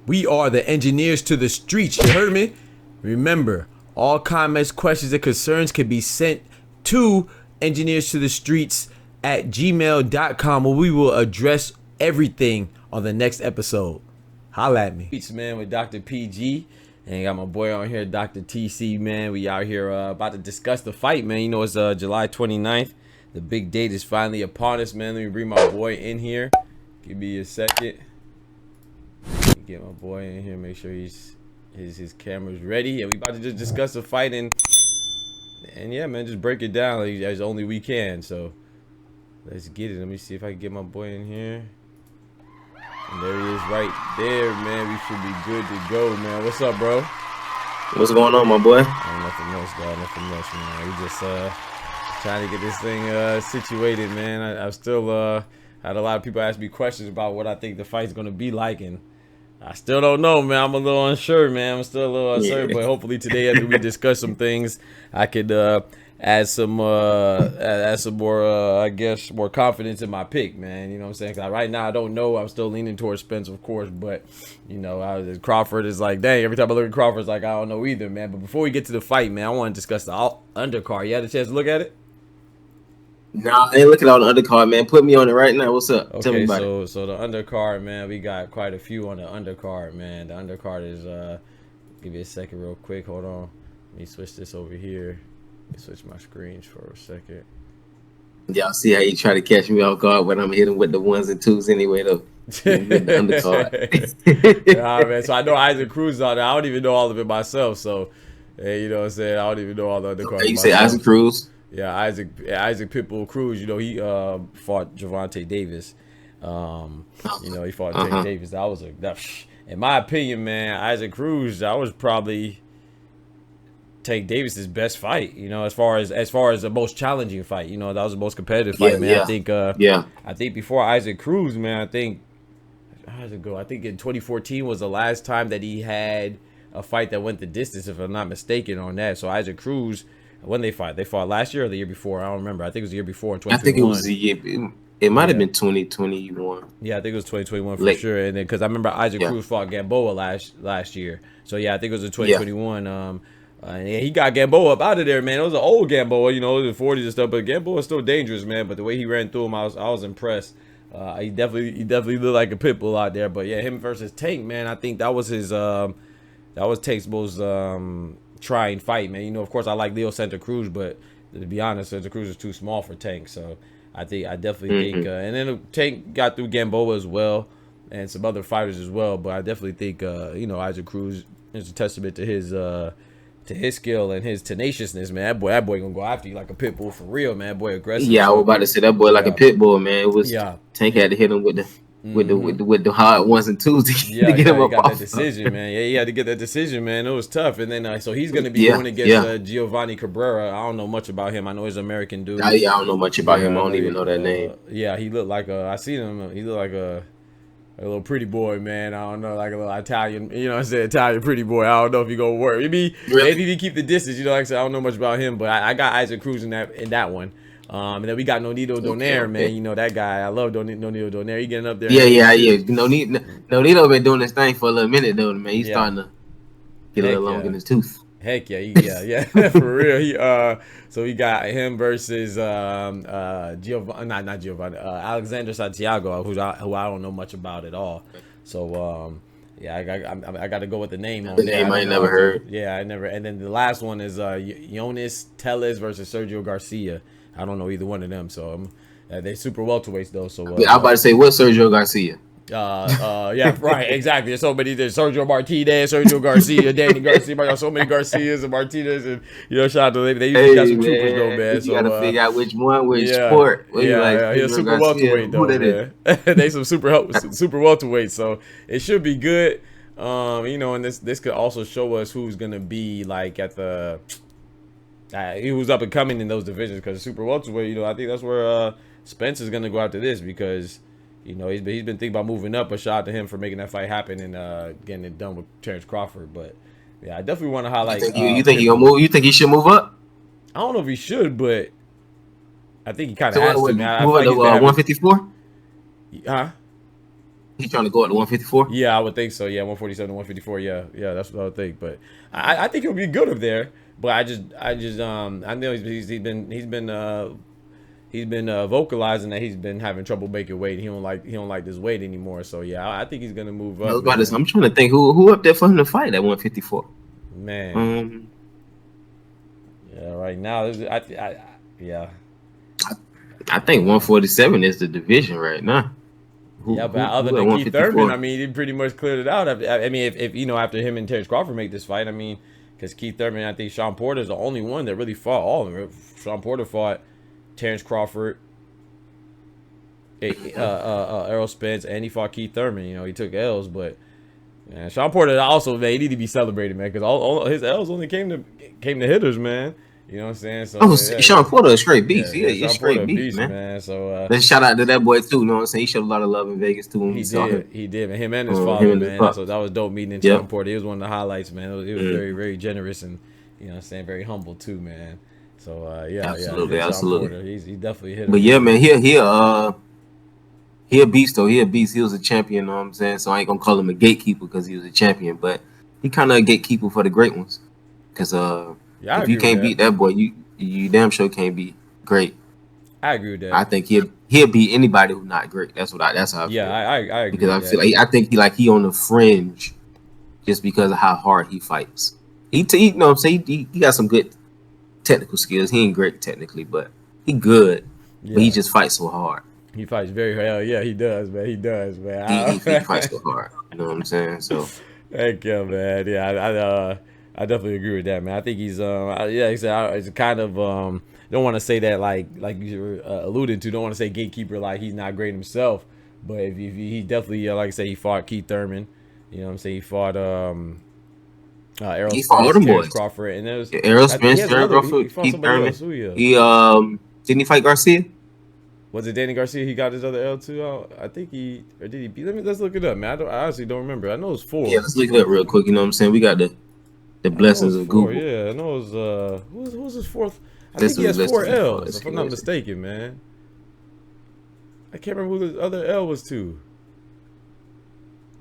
We are the engineers to the streets. You heard me? Remember, all comments, questions, and concerns can be sent to engineearstothestreetz@gmail.com, where we will address everything on the next episode. Holla at me. Streetz, man, with Dr. PG. And got my boy on here, Dr. TC, man. We out here about to discuss the fight, man. You know, it's July 29th. The big date is finally upon us, man. Let me bring my boy in here. Give me a second. Get my boy in here, make sure his camera's ready. And we about to just discuss the fight and yeah, man, just break it down like, as only we can. So let's get it. Let me see if I can get my boy in here. And there he is right there, man. We should be good to go, man. What's up, bro? What's going on, my boy? Nothing much, dog. Nothing much, man. We just trying to get this thing situated, man. I've still had a lot of people ask me questions about what I think the fight's gonna be like, and I still don't know, man. I'm a little unsure, man. I'm still a little uncertain, but hopefully today, after we discuss some things, I could add some more, I guess, more confidence in my pick, man. You know what I'm saying? 'Cause right now, I don't know. I'm still leaning towards Spence, of course, but you know, Crawford is like, dang. Every time I look at Crawford, it's like I don't know either, man. But before we get to the fight, man, I want to discuss the undercard. You had a chance to look at it? Nah, I ain't looking at the undercard, man. Put me on it right now. What's up? Tell me about it. So the undercard, man, we got quite a few on the undercard, man. The undercard is give me a second real quick. Hold on. Let me switch this over here. Let me switch my screens for a second. Y'all see how you try to catch me off guard when I'm hitting with the ones and twos anyway, though. With the undercard. Nah, man. So I know Isaac Cruz on there. I don't even know all of it myself. So, hey, you know what I'm saying? I don't even know all the undercards. Okay, you say Isaac Cruz? Yeah, Isaac Pitbull Cruz. You know, he fought Gervonta Davis. You know, he fought Tank Davis. That was in my opinion, man. Isaac Cruz, that was probably Tank Davis's best fight. You know, as far as the most challenging fight. You know, that was the most competitive fight, man. I think. I think before Isaac Cruz, man. I think how did it go? I think in 2014 was the last time that he had a fight that went the distance, if I'm not mistaken on that. So Isaac Cruz. When they fought last year or the year before? I don't remember. I think it was the year before in 2021. I think it was the year. It might have been 2021. Yeah, I think it was 2021 for sure. And then because I remember Isaac Cruz fought Gamboa last year. So yeah, I think it was in 2021. And he got Gamboa up out of there, man. It was an old Gamboa, you know, in the 40s and stuff. But Gamboa is still dangerous, man. But the way he ran through him, I was impressed. He definitely looked like a pit bull out there. But yeah, him versus Tank, man. I think that was Tank's most trying fight, man. You know, of course, I like Leo Santa Cruz, but to be honest, Santa Cruz is too small for Tank. So I definitely think, and then Tank got through Gamboa as well, and some other fighters as well. But I definitely think, you know, Isaac Cruz is a testament to his skill and his tenaciousness, man. That boy gonna go after you like a pit bull for real, man. That boy aggressive. Yeah, I was about to say that boy like a pit bull, man. It was Tank had to hit him with the hard ones and twos to get him up off. That decision, man. Yeah, he had to get that decision, man. It was tough. And then so he's gonna be going against Giovanni Cabrera. I don't know much about him. I know he's an American dude. I don't know much about him. I don't even know that name. Yeah, he looked like I seen him. He looked like a little pretty boy, man. I don't know, like a little Italian. You know what I'm saying? Italian pretty boy. I don't know if he gonna work. Maybe he keep the distance. You know, like I said, I don't know much about him, but I got Isaac Cruz in that one. And then we got Nonito Donaire, man. You know that guy. I love Nonito Donaire. He getting up there. Yeah. Nonito been doing this thing for a little minute, though, man. He's starting to get a little long in his tooth. Heck yeah, for real. So we got him versus Alexander Santiago, who I don't know much about at all. So yeah, I got to go with the name on there. The name I never heard. Yeah, I never. And then the last one is Jonas Tellez versus Sergio Garcia. I don't know either one of them, so they're super welterweights though. So I'm about to say, what's Sergio Garcia? Yeah, right, exactly. There's so many. There's Sergio Martinez, Sergio Garcia, Danny Garcia. So many Garcias and Martinez, and you know, shout out to them. They usually got some troopers though, man. You gotta figure out which sport. He's super welterweight though, man. They some super welterweight, so it should be good. You know, and this could also show us who's gonna be like at the. Who's up and coming in those divisions, because super welterweight, you know, I think that's where Spence is gonna go after this, because you know he's been thinking about moving up. But shout out to him for making that fight happen and getting it done with Terrence Crawford. But yeah, I definitely want to highlight. You think he gonna move? You think he should move up? I don't know if he should, but I think he kind of has to. Man, move up to 154. Huh? He trying to go up to 154. Yeah, I would think so. Yeah, 147 to 154. Yeah, that's what I would think. But I think he'll be good up there. But I know he's been vocalizing that he's been having trouble making weight. He don't like this weight anymore. So yeah, I think he's gonna move up. I'm trying to think who up there for him to fight at 154. Man. Yeah, right now I think 147 is the division right now. But other than Keith Thurman, I mean, he pretty much cleared it out. I mean, if you know, after him and Terrence Crawford make this fight, I mean, because Keith Thurman, I think Sean Porter is the only one that really fought all of them. Sean Porter fought Terrence Crawford, Errol Spence, and he fought Keith Thurman. You know, he took L's, but man, Sean Porter also, man, he need to be celebrated, man, because all his L's only came to hitters, man. You know what I'm saying? So Sean Porter a straight beast. Yeah, he's straight beast, man. So let's shout out to that boy too. You know what I'm saying? He showed a lot of love in Vegas too. When he did, man. Him and his father, man. That was dope meeting Sean Porter. He was one of the highlights, man. It was very, very generous and, you know what I'm saying, very humble too, man. So absolutely. He definitely hit him. But yeah, man, he a beast though. He a beast. He was a champion. You know what I'm saying? So I ain't gonna call him a gatekeeper because he was a champion, but he kind of a gatekeeper for the great ones. Because if you can't beat that boy, you damn sure can't be great. I agree with that. I think he'll beat anybody who's not great. That's how I feel. Yeah, I agree. Because I think he on the fringe just because of how hard he fights. You know what I'm saying? He got some good technical skills. He ain't great technically, but he good. Yeah. But he just fights so hard. He fights very hard. Yeah, he does, man. He does, man. He fights so hard. You know what I'm saying? So thank you, man. Yeah, I definitely agree with that, man. I think he's it's kind of don't want to say that like you were alluding to. Don't want to say gatekeeper like he's not great himself, but if he definitely like I say he fought Keith Thurman. You know what I'm saying? He fought Errol Spence, Crawford, and there was Errol Spence, Crawford, Keith Thurman. Didn't he fight Garcia? Was it Danny Garcia? He got his other L2 out. I think did he beat? Let's look it up, man. I honestly don't remember. I know it was 4. Yeah, let's look it up real quick. You know what I'm saying? We got the blessings of Google. Yeah, I know it was who was his fourth? I think he has 4 L's, if I'm not mistaken, man. I can't remember who the other L was to.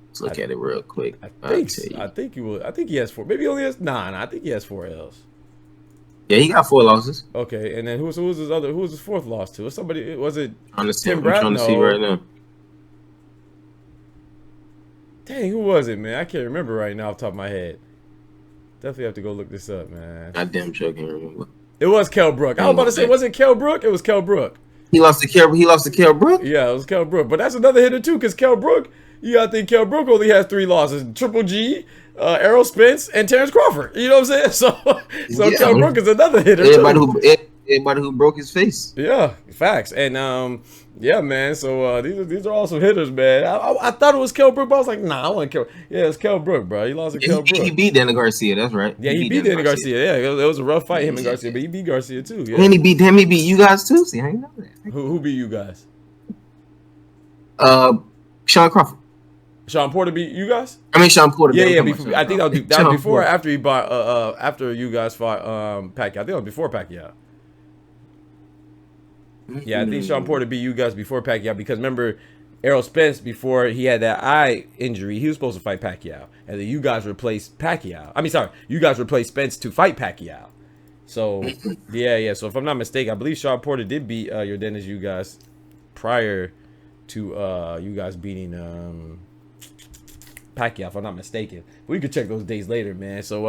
Let's look at it real quick. I think he has 4. Maybe he only has I think he has 4 L's. Yeah, he got 4 losses. Okay, and then who was his 4th loss to? Was it Tim Bradley? I'm trying to see right now. Dang, who was it, man? I can't remember right now off the top of my head. Definitely have to go look this up, man. I damn sure can't remember. It was Kell Brook. I was about to say, was it Kell Brook? It was Kell Brook. He lost to Kell Brook? Yeah, it was Kell Brook. But that's another hitter too, because Kell Brook, you gotta think Kell Brook only has 3 losses. Triple G, Errol Spence, and Terrence Crawford. You know what I'm saying? So Kell Brook is another hitter everybody who broke his face. Yeah, facts. And yeah, man. So these are all some hitters, man. I thought it was Kell Brook, but I was like, nah, I want Kell. Yeah, it's Kell Brook, bro. He lost to Kell Brook. He beat Danny Garcia. That's right. Yeah, he beat Danny Garcia. Yeah, it was a rough fight, him and Garcia, but he beat Garcia too. Yeah. And he beat you guys too. See, I didn't know that. Who beat you guys? Sean Crawford. Sean Porter beat you guys? I mean Sean Porter. Yeah. I think that was before or after he bought after you guys fought Pacquiao. I think it was before Pacquiao. Yeah, I think Sean Porter beat you guys before Pacquiao because remember Errol Spence before he had that eye injury, he was supposed to fight Pacquiao, and then you guys replaced Pacquiao. You guys replaced Spence to fight Pacquiao. So yeah. So if I'm not mistaken, I believe Sean Porter did beat Yordenis you guys prior to you guys beating Pacquiao, if I'm not mistaken. We could check those days later, man. So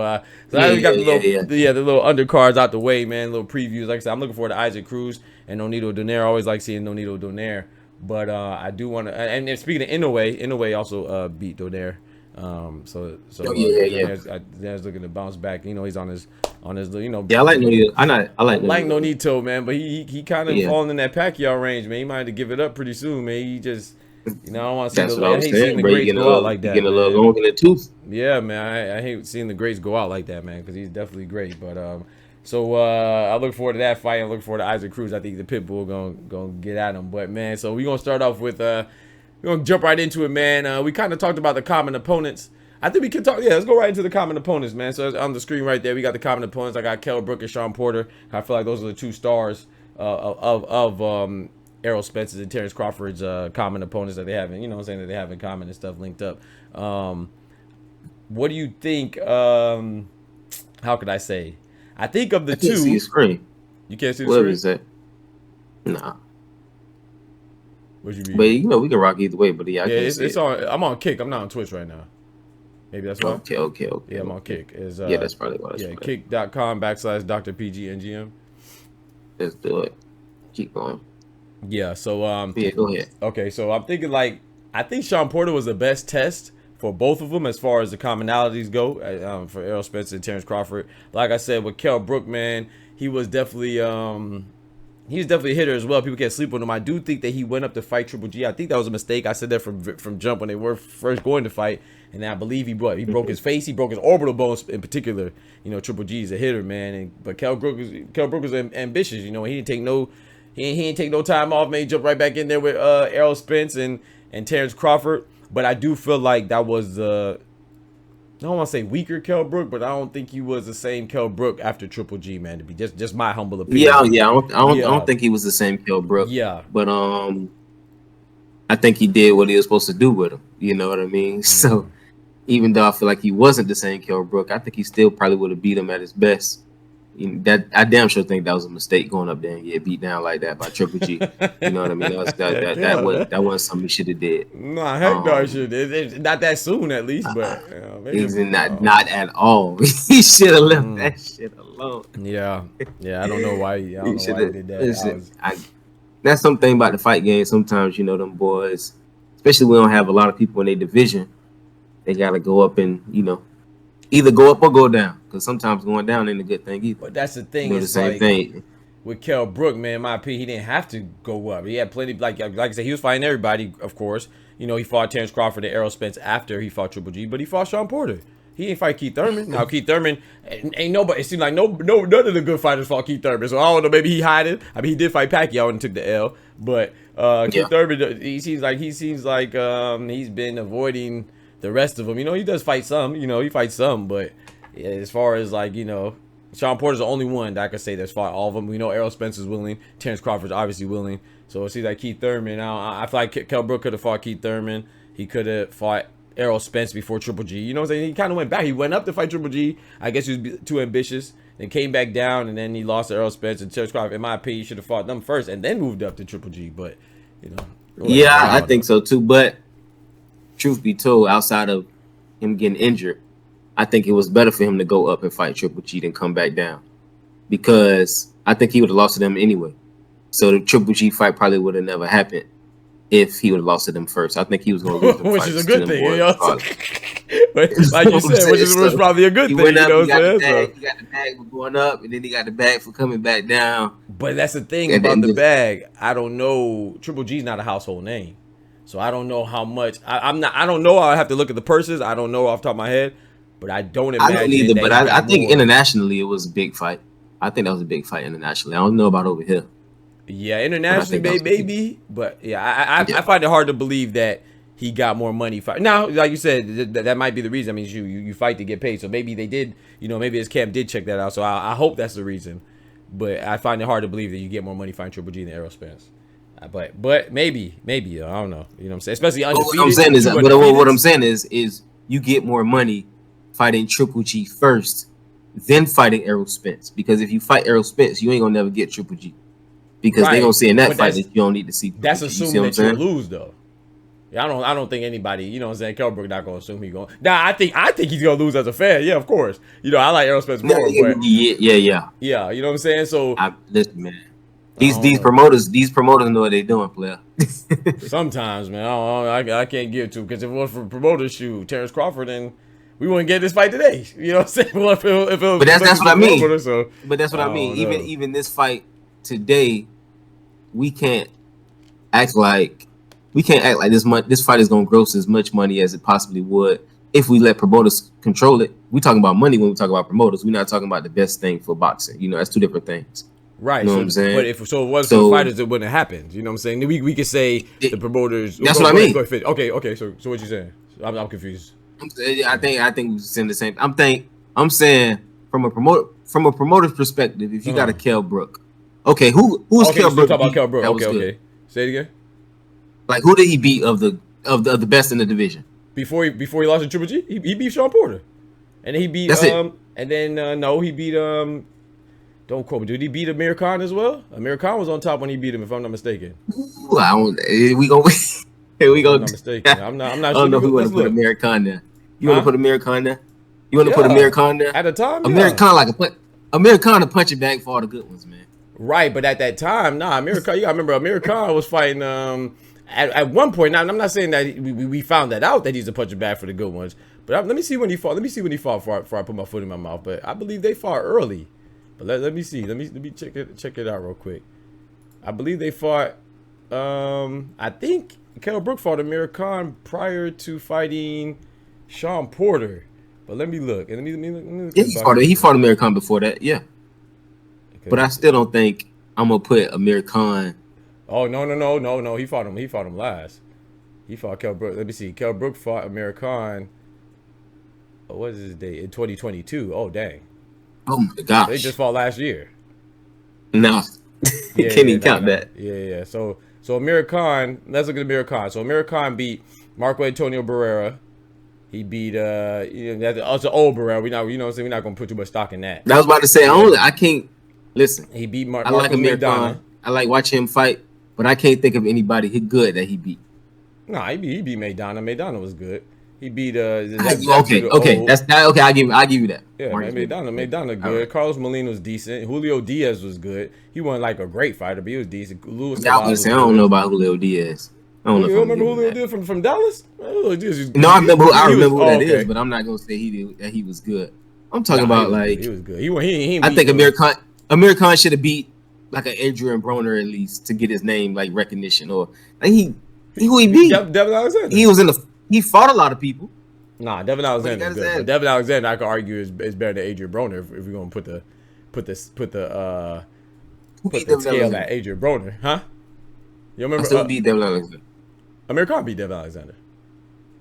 we got the little undercards out the way, man. Little previews. Like I said, I'm looking forward to Isaac Cruz and Nonito Donaire. I always like seeing Nonito Donaire. But I do want to, and speaking of Inoue also beat Donaire. Donair's looking to bounce back. You know, he's on his you know. Yeah, I like Nonito. I like Nonito, man. But he kind of falling in that Pacquiao range, man. He might have to give it up pretty soon, man. He just. You know, I don't want to see I hate seeing the greats go out like that. Getting a little long in the tooth. Yeah, man. I hate seeing the greats go out like that, man, because he's definitely great. But I look forward to that fight. I look forward to Isaac Cruz. I think the Pitbull gonna get at him. But man, so we're gonna start off with we're gonna jump right into it, man. We kind of talked about the common opponents. I think we can talk. Yeah, let's go right into the common opponents, man. So on the screen right there, we got the common opponents. I got Kell Brook and Sean Porter. I feel like those are the 2 stars of Errol Spence's and Terrence Crawford's common opponents that they have, you know what I'm saying, that they have in common and stuff linked up. What do you think? How could I say? I think of the two. See the screen. You can't see the Where screen? is that? Nah. What you mean? But you know we can rock either way. But yeah, it's on. I'm on Kick. I'm not on Twitch right now. Maybe that's why. Okay. Yeah, I'm on Kick. Yeah, that's probably why. Yeah, kick.com/drpgngm. Let's do it. Keep going. Yeah. So yeah, go ahead. Okay, so I'm thinking I think Sean Porter was the best test for both of them as far as the commonalities go. For Errol Spence and Terrence Crawford. Like I said, with Kell Brook, man, he was definitely a hitter as well. People can't sleep on him. I do think that he went up to fight Triple G. I think that was a mistake. I said that from jump when they were first going to fight, and I believe he broke his face. He broke his orbital bones in particular. You know, Triple G is a hitter, man. But Kell Brook was ambitious. You know, he didn't take no time off. Man, he jumped right back in there with Errol Spence and Terrence Crawford. But I do feel like that was I don't want to say weaker Kell Brook, but I don't think he was the same Kell Brook after Triple G, man. To be just my humble opinion. Yeah. I don't think he was the same Kell Brook. Yeah. But I think he did what he was supposed to do with him. You know what I mean? Mm-hmm. So even though I feel like he wasn't the same Kell Brook, I think he still probably would have beat him at his best. I damn sure think that was a mistake going up there and get beat down like that by Triple G. You know what I mean? That wasn't something he should have did. Nah, heck no, he should. Not that soon, at least, but even not at all. He should have left that shit alone. Yeah. I don't know why. I don't know why he did that. That's something about the fight game. Sometimes, you know, them boys, especially when we don't have a lot of people in their division, they gotta go up and, you know, either go up or go down, because sometimes going down ain't a good thing either. But that's the thing. You know, the same thing with Kell Brook, man. In my opinion, he didn't have to go up. He had plenty. Like I said, he was fighting everybody. Of course, you know, he fought Terrence Crawford and Errol Spence after he fought Triple G, but he fought Sean Porter. He didn't fight Keith Thurman. Now Keith Thurman ain't nobody. It seemed like none of the good fighters fought Keith Thurman. So I don't know. Maybe he hid it. I mean, he did fight Pacquiao and took the L. But Keith Thurman, he seems like he's been avoiding the rest of them. You know, he does fight some. You know, he fights some, but. Yeah, as far as like, you know, Sean Porter's the only one that I could say that's fought all of them. We know Errol Spence is willing. Terrence Crawford's obviously willing. So it seems like Keith Thurman. I feel like Kell Brook could have fought Keith Thurman. He could have fought Errol Spence before Triple G. You know what I'm saying? He kind of went back. He went up to fight Triple G. I guess he was too ambitious. Then came back down, and then he lost to Errol Spence and Terrence Crawford. In my opinion, he should have fought them first and then moved up to Triple G. But, you know. Yeah, I think so too. But truth be told, outside of him getting injured, I think it was better for him to go up and fight Triple G than come back down, because I think he would have lost to them anyway. So the Triple G fight probably would have never happened if he would have lost to them first. I think he was going to lose them which is a good thing. You know? Like you said, which was probably a good thing. He got the bag for going up, and then he got the bag for coming back down. But that's the thing about the bag. I don't know. Triple G's not a household name, so I don't know how much. I don't know. I have to look at the purses. I don't know off the top of my head. But I don't imagine. I don't either, but I think internationally it was a big fight. I think that was a big fight internationally. I don't know about over here. Yeah, internationally, maybe. But yeah, I find it hard to believe that he got more money. Now, like you said, that might be the reason. I mean, you fight to get paid. So maybe they did, you know, maybe his camp did check that out. So I hope that's the reason. But I find it hard to believe that you get more money fighting Triple G than Errol Spence. But maybe, I don't know. You know what I'm saying? Especially undefeated. What I'm saying is you get more money fighting Triple G first, then fighting Errol Spence. Because if you fight Errol Spence, you ain't gonna never get Triple G. Because they're gonna say in that fight that you don't need to see. That's assuming that you'll lose, though. Yeah, I don't think anybody, you know what I'm saying, Kell Brook not gonna assume he's going. Nah, I think he's gonna lose as a fan. Yeah, of course. You know, I like Errol Spence more, but yeah. Yeah, you know what I'm saying? So listen, man. These promoters know what they're doing, player. Sometimes, man, I can't give to, because if it was for promoters, shoot, Terrence Crawford, and we wouldn't get this fight today. You know what I'm saying? Well, but that's what I mean. But that's what I mean. Even this fight today, we can't act like this fight is gonna gross as much money as it possibly would if we let promoters control it. We talking about money when we talk about promoters. We're not talking about the best thing for boxing. You know, that's two different things. Right. You know what I'm saying? But if it was for fighters, it wouldn't have happened. You know what I'm saying? We could say the promoters. That's what I mean. Okay. So what you saying? I'm confused. I think we're saying the same. I'm saying from a promoter's perspective, if you got a Kell Brook, okay, who's Kell Brook? Talk about Kell Brook. Okay. Say it again. Like, who did he beat of the best in the division? Before he lost to Triple G, he beat Sean Porter, and then he beat That's it. and then no, he beat don't quote me. Did he beat Amir Khan as well? Amir Khan was on top when he beat him, if I'm not mistaken. Well, we go. Here we go. I'm not mistaken. I'm not I sure. don't know who want to put Amir Khan there. You want to put Amir Khan there? You want to put Amir Khan there? At the time, Amir Khan Amir Khan a punching bag for all the good ones, man. Right, but at that time, Amir Khan. You gotta remember, Amir Khan was fighting. At one point, now I'm not saying that we found that out that he's a punching bag for the good ones. But let me see when he fought. Let me see when he fought before I put my foot in my mouth. But I believe they fought early. But let me see. Let me check it out real quick. I believe they fought. I think Kell Brook fought Amir Khan prior to fighting Sean Porter. But let me look. And let me look. Yeah, he fought Amir Khan before that. Yeah. Okay. But I still don't think I'm gonna put Amir Khan. Oh no. He fought him last. He fought Kell Brook. Let me see. Kell Brook fought Amir Khan. What is his date? In 2022. Oh dang. Oh my gosh. They just fought last year. No. Can he count that? Yeah. So Amir Khan, let's look at Amir Khan. So Amir Khan beat Marco Antonio Barrera. He beat that's an old Barrera. We're not gonna put too much stock in that. I was about to say I can't listen. He beat I like Amir Khan. I like watching him fight, but I can't think of anybody good that he beat. Nah, he beat Maidana. Maidana was good. He beat okay. That's that. Okay, I give you that. Yeah, Maidana good. Right. Carlos Molina was decent. Julio Diaz was good. He wasn't like a great fighter, but he was decent. I don't know about Julio Diaz. I don't know. You remember Julio Diaz from Dallas? No, I remember who that is, but I'm not gonna say he was good. I'm talking about he was good. He I think Amir Khan should have beat like an Adrian Broner at least to get his name like recognition, or like who he beat. Devin Alexander. He fought a lot of people. Nah, Devin Alexander is good. But Devin Alexander, I could argue is better than Adrian Broner if we're gonna put the scale at Adrian Broner, huh? You remember? Still beat Devin Alexander. Amir Khan beat Devin Alexander.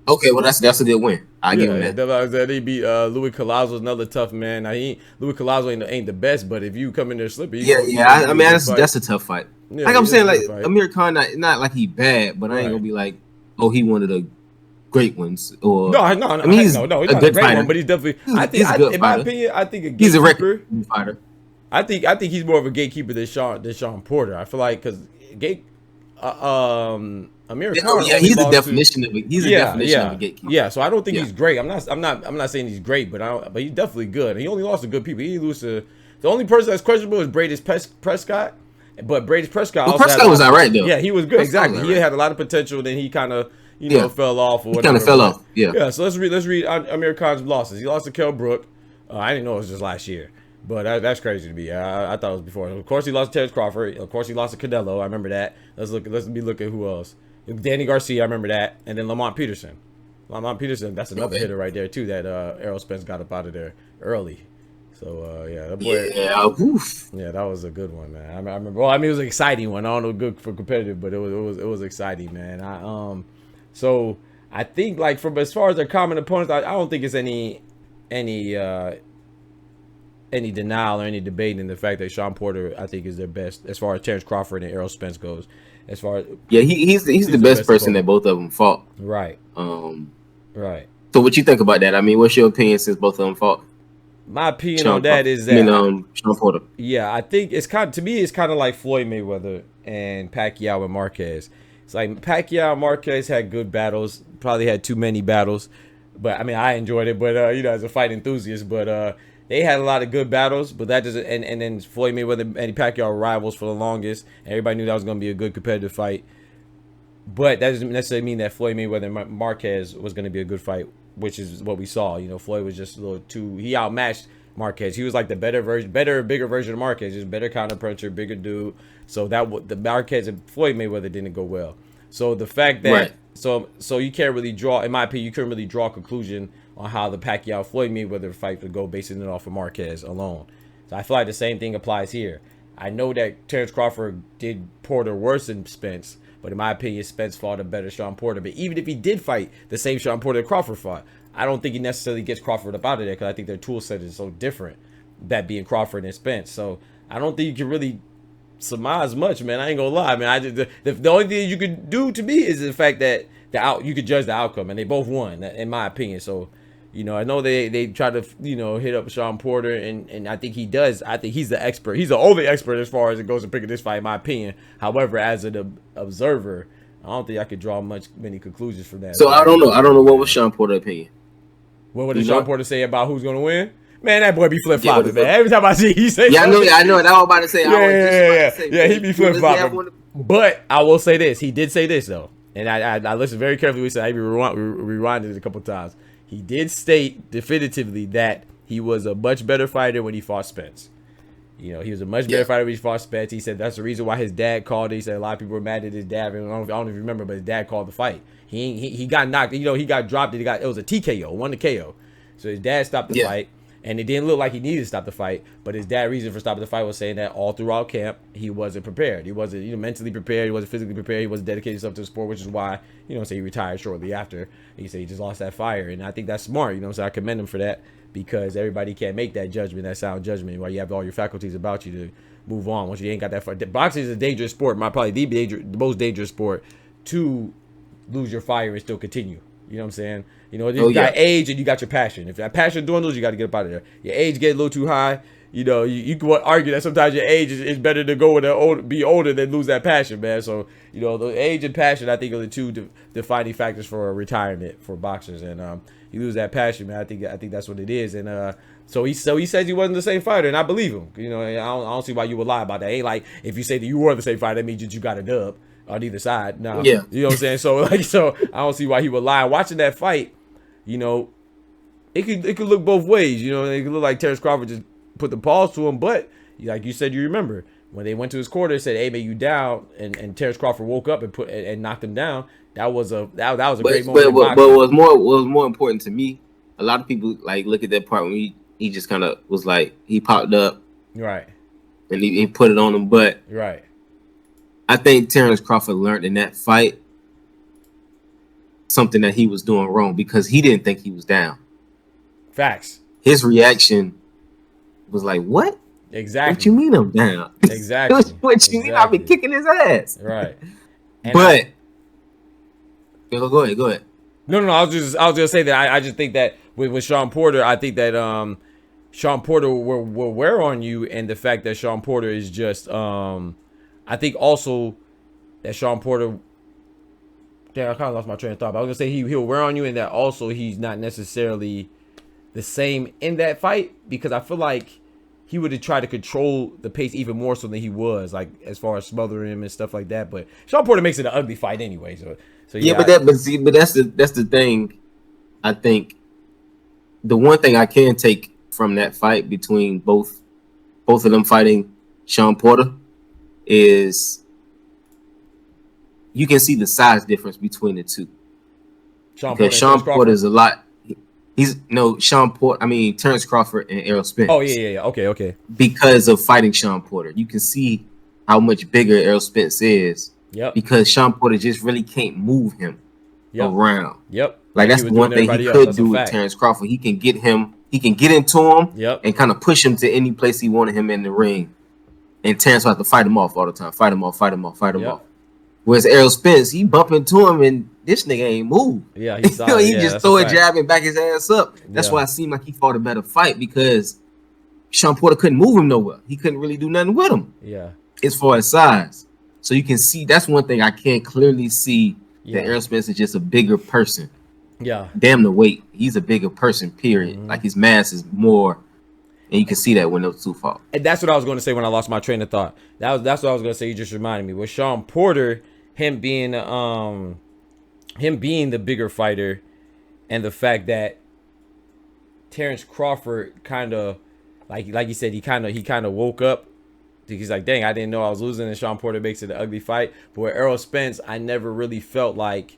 Okay, well that's a good win. I give him that. Devin Alexander, he beat Louis Collazo, another tough man. Now Louis Collazo ain't the best, but if you come in there slippy, I mean that's a tough fight. Yeah, like I'm saying, like Amir Khan, not like he bad, but I ain't gonna be like, oh, he one of the great ones. Or no. I mean, he's not a great one, but he's definitely. In my opinion, I think he's a record fighter. I think he's more of a gatekeeper than Sean Porter. I feel like because Amir Khan. Yeah, he's a definition of a gatekeeper. Yeah, so I don't think he's great. I'm not saying he's great, but he's definitely good. He only lost to good people. He didn't lose to the only person that's questionable is Brady Prescott. But Brady Prescott was all right though. Yeah, he was good. Exactly. He had a lot of potential. Then he kind of fell off. Or whatever. He kind of fell off. Yeah. So let's read Amir Khan's losses. He lost to Kell Brook. I didn't know it was just last year. But that's crazy to me. I thought it was before. Of course, he lost to Terrence Crawford. Of course, he lost to Canelo. I remember that. Let's look at who else. Danny Garcia. I remember that. And then Lamont Peterson. That's another hitter right there too. That Errol Spence got up out of there early. So that boy. Yeah, that was a good one, man. I remember. Well, I mean, it was an exciting one. I don't know, good for competitive, but it was exciting, man. So I think like from as far as their common opponents, I don't think it's any denial or any debate in the fact that Sean Porter, I think, is their best as far as Terrence Crawford and Errol Spence goes. As far as he's the best person that both of them fought. Right. Right. So what you think about that? I mean, what's your opinion since both of them fought? My opinion on that is that Sean Porter. Yeah, I think it's kind of like Floyd Mayweather and Pacquiao and Marquez. It's like Pacquiao and Marquez had good battles, probably had too many battles, but I mean I enjoyed it. But as a fight enthusiast, but they had a lot of good battles. But that doesn't and then Floyd Mayweather and Pacquiao were rivals for the longest. Everybody knew that was going to be a good competitive fight. But that doesn't necessarily mean that Floyd Mayweather and Marquez was going to be a good fight, which is what we saw. Floyd was just a little too. He outmatched Marquez. He was like the bigger version of Marquez, just better counter puncher, bigger dude. So the Marquez and Floyd Mayweather didn't go well. So the fact that so you can't really draw, in my opinion, you couldn't really draw a conclusion on how the Pacquiao Floyd Mayweather fight would go, basing it off of Marquez alone. So I feel like the same thing applies here. I know that Terrence Crawford did Porter worse than Spence. But in my opinion, Spence fought a better Sean Porter. But even if he did fight the same Sean Porter that Crawford fought, I don't think he necessarily gets Crawford up out of there because I think their tool set is so different, that being Crawford and Spence. So I don't think you can really surmise much, man. I ain't gonna lie, man. I just the only thing you could do to me is the fact that you could judge the outcome, and they both won, in my opinion. So, you know, I know they try to, you know, hit up Sean Porter, and I think he does. I think he's the expert. He's the only expert as far as it goes to picking this fight, in my opinion. However, as an observer, I don't think I could draw many conclusions from that. So I don't know. I don't know what was Sean Porter's opinion. What did Sean Porter say about who's gonna win? Man, that boy be flip flopping, man. Every time I see, he say, "Yeah, I know. That I was about to say. Yeah, he be flip flopping. But I will say this: he did say this though, and I listened very carefully. We said I rewinded it a couple times. He did state definitively that he was a much better fighter when he fought Spence. You know, he was a much better fighter when he fought Spence. He said that's the reason why his dad called it. He said a lot of people were mad at his dad. I don't know if you remember, but his dad called the fight. He got knocked. You know, he got dropped. It was a TKO, won the KO. So his dad stopped the fight. And it didn't look like he needed to stop the fight, but his dad reason for stopping the fight was saying that all throughout camp he wasn't prepared. He wasn't, mentally prepared. He wasn't physically prepared. He wasn't dedicated himself to the sport, which is why, say he retired shortly after. He said he just lost that fire, and I think that's smart. So I commend him for that, because everybody can't make that judgment, that sound judgment, while you have all your faculties about you to move on. Once you ain't got that fire, boxing is a dangerous sport. Probably the most dangerous sport to lose your fire and still continue. You know what I'm saying? You got age and you got your passion. If that passion dwindles, you got to get up out of there. Your age get a little too high. You can argue that sometimes your age is better to go with be older than lose that passion, man. So, the age and passion, I think, are the two defining factors for retirement for boxers. And you lose that passion, man. I think that's what it is. And so he says he wasn't the same fighter, and I believe him. I don't see why you would lie about that. It ain't like if you say that you were the same fighter, that means that you got a dub on either side. No, you know what I'm saying. So I don't see why he would lie. Watching that fight, it could look both ways. It could look like Terrence Crawford just put the pause to him, but like you said, you remember when they went to his corner and said, "Hey man, you down," and Terrence Crawford woke up and knocked him down. That was a great moment. But what was more important to me, a lot of people look at that part when he just kind of was like, he popped up, right, and he put it on him, but right. I think Terrence Crawford learned in that fight something that he was doing wrong, because he didn't think he was down. Facts. His reaction was like, "What? Exactly. What you mean I'm down? Exactly. What you mean I've been kicking his ass?" Right. And but go ahead. No. I was just say that I just think that with Sean Porter, I think that Sean Porter will wear on you, and the fact that Sean Porter is just I think also that Sean Porter. Damn, I kind of lost my train of thought. But I was gonna say he'll wear on you, and that also he's not necessarily the same in that fight, because I feel like he would have tried to control the pace even more so than he was, like as far as smothering him and stuff like that. But Sean Porter makes it an ugly fight anyway. So yeah. But that's the thing. I think the one thing I can take from that fight between both of them fighting Sean Porter is you can see the size difference between the two. Sean Porter is a lot. Terrence Crawford and Errol Spence. Oh yeah. Okay. Because of fighting Sean Porter, you can see how much bigger Errol Spence is. Yep. Because Sean Porter just really can't move him around. Yep. Like that's the one thing he could do with Terrence Crawford. He can get into him. Yep. And kind of push him to any place he wanted him in the ring. And Terrence will have to fight him off all the time. Fight him off. Whereas Errol Spence, he bump into him and this nigga ain't move. Yeah, he just throw a jab and back his ass up. That's why it seemed like he fought a better fight, because Sean Porter couldn't move him nowhere. He couldn't really do nothing with him. Yeah. As far as size. So you can see, that's one thing I can clearly see, that Errol Spence is just a bigger person. Yeah. Damn the weight. He's a bigger person, period. Mm-hmm. Like his mass is more. And you can see that when those two fought. And that's what I was going to say when I lost my train of thought. That's what I was going to say. You just reminded me. With Sean Porter, him being the bigger fighter, and the fact that Terrence Crawford kind of, like you said, he kind of woke up. He's like, dang, I didn't know I was losing, and Sean Porter makes it an ugly fight. But with Errol Spence, I never really felt like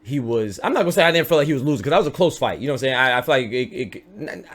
he was. I'm not gonna say I didn't feel like he was losing, because that was a close fight. You know what I'm saying? I feel like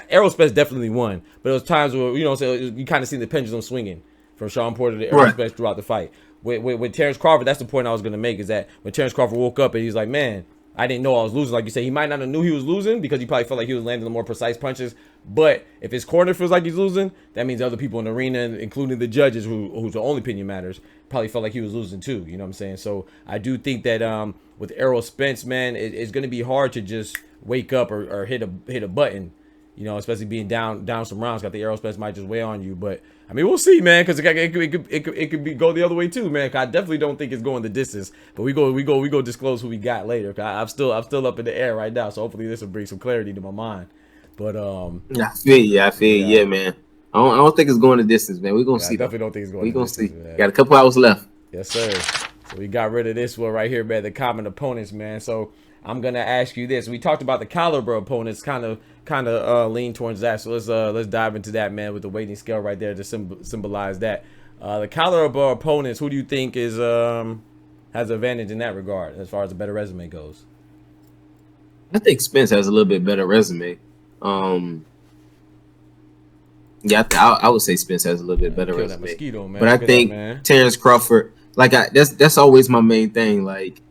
Errol Spence definitely won, but there was times where you kind of see the pendulum swinging from Sean Porter to Errol Spence throughout the fight. With Terrence Crawford, that's the point I was gonna make, is that when Terrence Crawford woke up and he's like, man, I didn't know I was losing. Like you said, he might not have knew he was losing because he probably felt like he was landing the more precise punches. But if his corner feels like he's losing, that means other people in the arena, including the judges, whose the only opinion matters, probably felt like he was losing too. You know what I'm saying? So I do think that with Errol Spence, man, it's going to be hard to just wake up or hit a button. You know, especially being down some rounds. Got the Errol Spence might just weigh on you, but I mean, we'll see, man, because it could go the other way too, man. I definitely don't think it's going the distance, but we go disclose who we got later. I'm still up in the air right now, so hopefully this will bring some clarity to my mind. But I feel you, yeah, man. I don't think it's going the distance, man. We're gonna see. I definitely don't think it's going. We're gonna see. Man. Got a couple hours left. Yes, sir. So we got rid of this one right here, man. The common opponents, man. So I'm gonna ask you this. We talked about the caliber opponents, kind of lean towards that. So let's dive into that, man, with the weighting scale right there to symbolize that. The caliber opponents, who do you think is has an advantage in that regard as far as a better resume goes? I think Spence has a little bit better resume. Yeah, I would say Spence has a little bit better resume. Mosquito, man. But I think Terrence Crawford, like that's always my main thing. Like,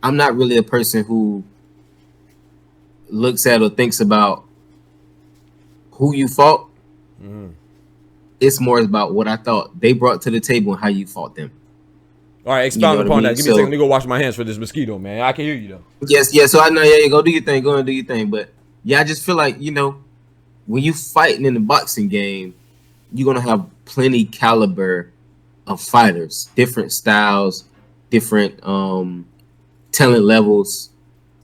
I'm not really a person who looks at or thinks about who you fought. Mm-hmm. It's more about what I thought they brought to the table and how you fought them. All right, expound upon that. Give me a second. Let me go wash my hands for this mosquito, man. I can hear you though. Yes. So I know. Yeah, go do your thing. Go and do your thing. But yeah, I just feel like, you know, when you fighting in the boxing game, you're gonna have plenty caliber of fighters, different styles, different talent levels,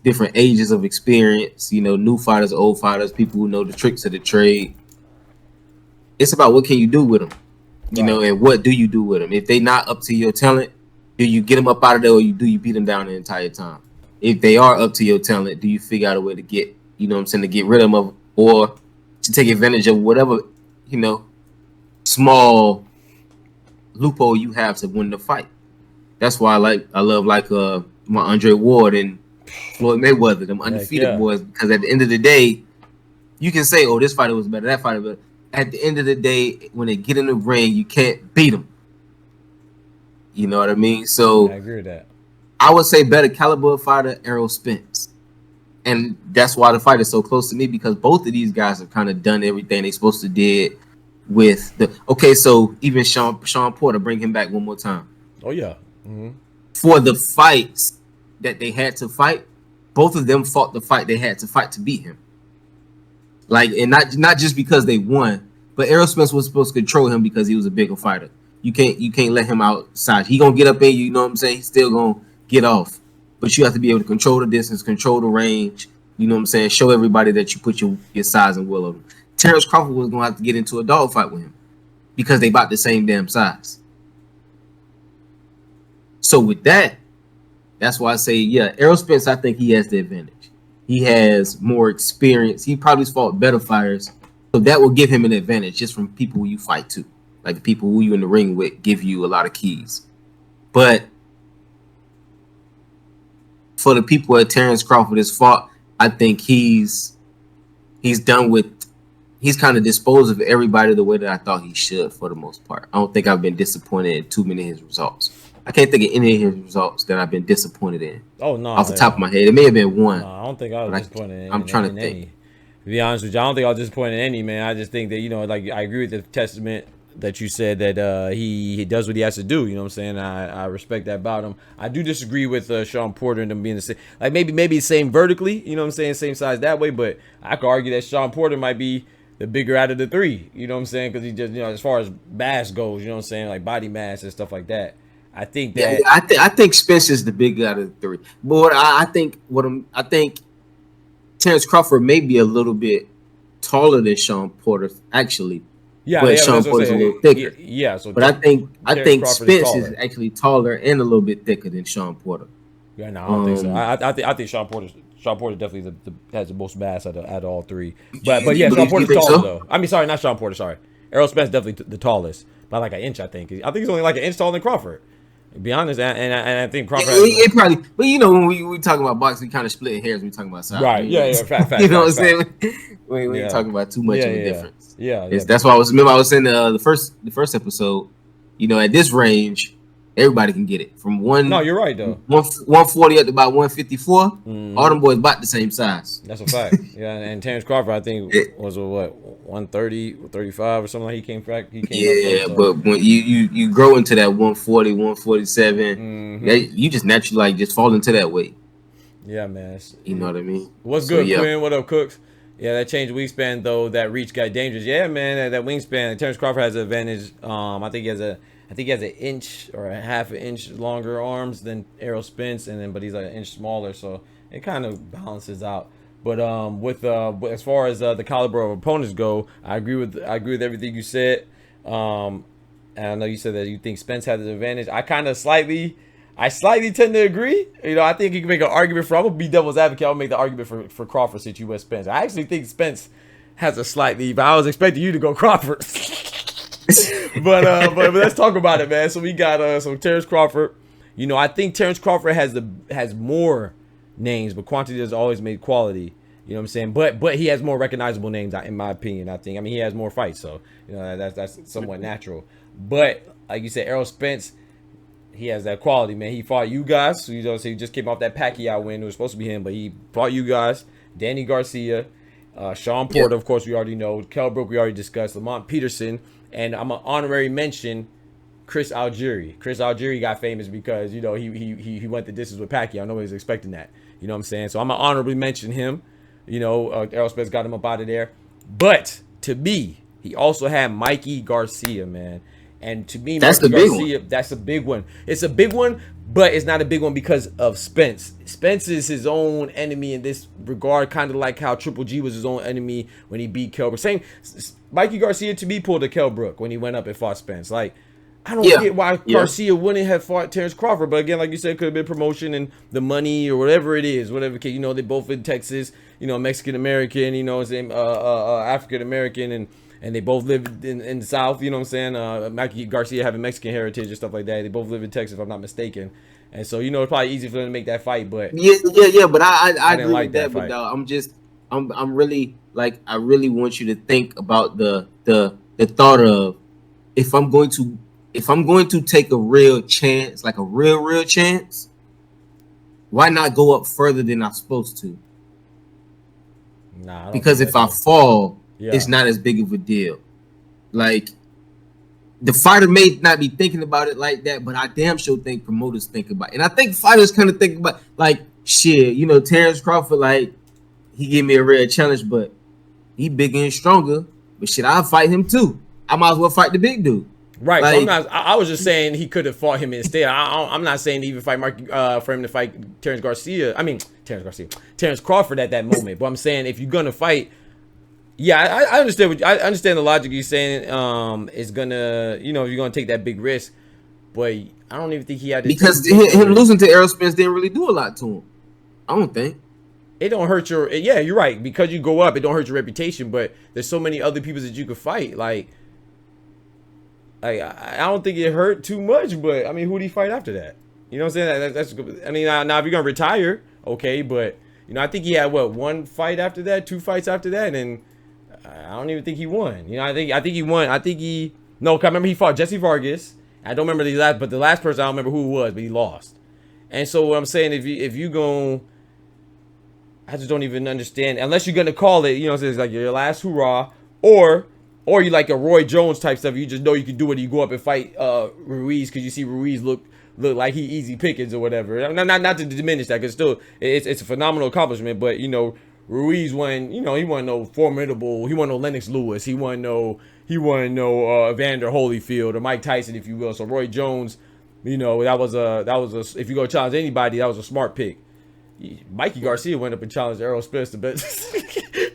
different ages of experience. You know, new fighters, old fighters, people who know the tricks of the trade. It's about what can you do with them, you know, and what do you do with them. If they not up to your talent, do you get them up out of there, or do you beat them down the entire time? If they are up to your talent, do you figure out a way to get, you know what I'm saying, to get rid of them, or to take advantage of whatever, you know, small loophole you have to win the fight? That's why I love my Andre Ward and Floyd Mayweather, them undefeated boys, because at the end of the day, you can say, oh, this fighter was better, that fighter was better. At the end of the day, when they get in the ring, you can't beat them. You know what I mean? So I agree with that. I would say better caliber fighter, Errol Spence. And that's why the fight is so close to me, because both of these guys have kind of done everything they're supposed to did with the. Okay, so even Sean Porter, bring him back one more time. Oh yeah. Mm-hmm. For the fights that they had to fight, both of them fought the fight they had to fight to beat him. Like, and not just because they won, but Errol Spence was supposed to control him because he was a bigger fighter. You can't let him outside. He gonna get up in you, you know what I'm saying? He's still gonna get off. But you have to be able to control the distance, control the range, you know what I'm saying? Show everybody that you put your size and will of them. Terrence Crawford was gonna have to get into a dogfight with him because they about the same damn size. So with that, that's why I say, yeah, Errol Spence, I think he has the advantage. He has more experience. He probably fought better fighters. So that will give him an advantage just from people who you fight to. Like the people who you in the ring with give you a lot of keys. But for the people that Terrence Crawford has fought, I think he's kind of disposed of everybody the way that I thought he should for the most part. I don't think I've been disappointed in too many of his results. I can't think of any of his results that I've been disappointed in. Oh no! Off the top of my head, it may have been one. No, I don't think I was disappointed. I'm trying to think. Any. To be honest with you, I don't think I was disappointed in any, man. I just think that, you know, like, I agree with the testament that you said that he does what he has to do. You know what I'm saying? I respect that about him. I do disagree with Sean Porter and them being the same. Like maybe same vertically. You know what I'm saying? Same size that way. But I could argue that Sean Porter might be the bigger out of the three. You know what I'm saying? Because he just, you know, as far as mass goes, you know what I'm saying, like body mass and stuff like that. I think that I think Spence is the bigger out of the three. But I think Terrence Crawford may be a little bit taller than Sean Porter, actually. Yeah, but Sean Porter's a little thicker. Yeah, so but I think Spence is actually taller and a little bit thicker than Sean Porter. Yeah, no, I don't think so. I think Sean Porter definitely has the most mass out of all three. But yeah, Sean Porter's taller though. I mean, sorry, not Sean Porter. Sorry, Errol Spence definitely the tallest by like an inch. I think he's only like an inch taller than Crawford. To be honest, and I think Crawford. It probably, but you know, when we talk about boxing, we kind of split hairs. When we talking about size, right? Yeah, fact. You know what I'm saying? We ain't talking about too much of a difference. Yeah. That's why I was saying the first episode. You know, at this range, Everybody can get it from No, you're right though. 140 up to about 154. All them boys about the same size. That's a fact. Yeah, and Terrence Crawford, I think, was what 130, 35 or something like he came back. He came up Yeah, so. But when you grow into that 140, 147, you just naturally like just fall into that weight. Yeah, man. You know what I mean? What's good, Quinn? What up, Cooks? Yeah, that changed wingspan though. That reach got dangerous. Yeah, man. That wingspan. Terrence Crawford has an advantage. I think he has an inch or a half an inch longer arms than Errol Spence, but he's like an inch smaller, so it kind of balances out. But as far as the caliber of opponents go, I agree with everything you said. And I know you said that you think Spence has an advantage. I slightly tend to agree. You know, I think you can make an argument for. I'm gonna be devil's advocate. I'll make the argument for Crawford since you went Spence. I actually think Spence has a slightly, but I was expecting you to go Crawford. but let's talk about it, man. So we got Terrence Crawford. You know, I think Terrence Crawford has more names, but quantity has always made quality. You know what I'm saying? But he has more recognizable names, in my opinion. I mean, he has more fights, so you know that's somewhat natural. But like you said, Errol Spence, he has that quality, man. He fought you guys. So, you know, so he just came off that Pacquiao win. It was supposed to be him, but he fought you guys. Danny Garcia, Sean Porter, of course, we already know. Kell Brook, we already discussed. Lamont Peterson. And I'm an honorary mention Chris Algieri. Chris Algieri got famous because, you know, he went the distance with Pacquiao. Nobody's expecting that. You know what I'm saying? So I'm going to honorably mention him. You know, Errol Spence got him up out of there. But to me, he also had Mikey Garcia, man. And to me, that's Mikey Garcia, that's a big one. It's a big one, but it's not a big one because of Spence. Spence is his own enemy in this regard, kind of like how Triple G was his own enemy when he beat Kell Brook. Same, Mikey Garcia to me pulled a Kell Brook when he went up and fought Spence. Like, I don't get why Garcia wouldn't have fought Terrence Crawford, but again, like you said, it could have been promotion and the money or whatever it is, whatever. You know, they both in Texas. You know, Mexican American. You know, same African American and they both live in the South, you know what I'm saying? Mikey Garcia having Mexican heritage and stuff like that. They both live in Texas, if I'm not mistaken. And so, you know, it's probably easy for them to make that fight, but yeah. But I didn't agree like with that. But I'm really like, I really want you to think about the thought of if I'm going to take a real chance, like a real chance, why not go up further than I'm supposed to? Nah, because if I fall, it's not as big of a deal. Like, the fighter may not be thinking about it like that, but I damn sure think promoters think about it. And I think fighters kind of think about, like, shit, you know, Terrence Crawford, like, he gave me a real challenge, but he bigger and stronger. But shit, I'll fight him too. I might as well fight the big dude. Right. Like, so I was just saying he could have fought him instead. I'm not saying to even fight for him to fight Terrence Crawford at that moment. But I'm saying if you're gonna fight. Yeah, I understand I understand the logic you're saying. It's gonna, you know, you're gonna take that big risk, but I don't even think he had to, because him losing to Errol Spence didn't really do a lot to him. I don't think it don't hurt your. Yeah, you're right. Because you go up, it don't hurt your reputation. But there's so many other people that you could fight. Like I don't think it hurt too much. But I mean, who do you fight after that? You know what I'm saying? That's I mean, now if you're gonna retire, okay. But you know, I think he had one fight after that, 2 fights after that, and I don't even think he won. You know, I think he won. I remember he fought Jesse Vargas. I don't remember the last person, I don't remember who it was, but he lost. And so what I'm saying, if you go, I just don't even understand, unless you're gonna call it, you know, it's like your last hurrah, or you like a Roy Jones type stuff. You just know you can do it. You go up and fight Ruiz because you see Ruiz look like he easy pickings or whatever. Not to diminish that, because still it's a phenomenal accomplishment, but you know. Ruiz won, you know, he wasn't no formidable, he wasn't no Lennox Lewis, he wasn't no Evander Holyfield or Mike Tyson, if you will. So Roy Jones, you know, that was a if you go challenge anybody, that was a smart pick. Mikey Garcia went up and challenged Errol Spence, the best.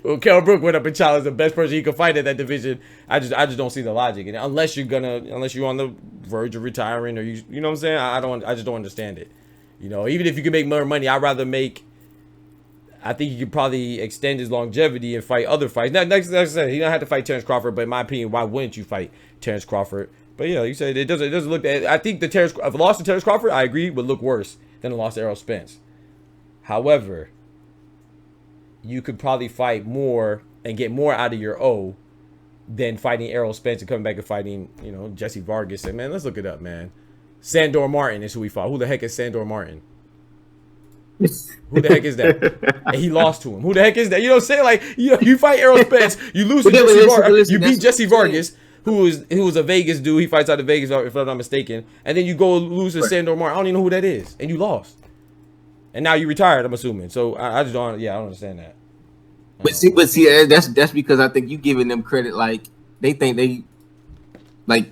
Well, Kell Brook went up and challenged the best person he could fight at that division. I just don't see the logic in it, unless you're on the verge of retiring, or you know what I'm saying. I just don't understand it. You know, even if you can make more money, I'd rather make. I think he could probably extend his longevity and fight other fights. Now, like I said, he don't have to fight Terrence Crawford, but in my opinion, why wouldn't you fight Terrence Crawford? But yeah, you said it doesn't look. I think a loss to Terrence Crawford, I agree, would look worse than a loss to Errol Spence. However, you could probably fight more and get more out of your O than fighting Errol Spence and coming back and fighting, you know, Jesse Vargas. And man, let's look it up, man. Sandor Martin is who he fought. Who the heck is Sandor Martin? Who the heck is that? And he lost to him. Who the heck is that? You know what I'm saying? Like, you fight Errol Spence, you lose to Jesse Vargas. You beat Jesse Vargas, who was a Vegas dude. He fights out of Vegas, if I'm not mistaken. And then you go lose to Sandor Martin. I don't even know who that is. And you lost. And now you retired, I'm assuming. So I just don't. Yeah, I don't understand that. But see, that's because I think you giving them credit. Like they think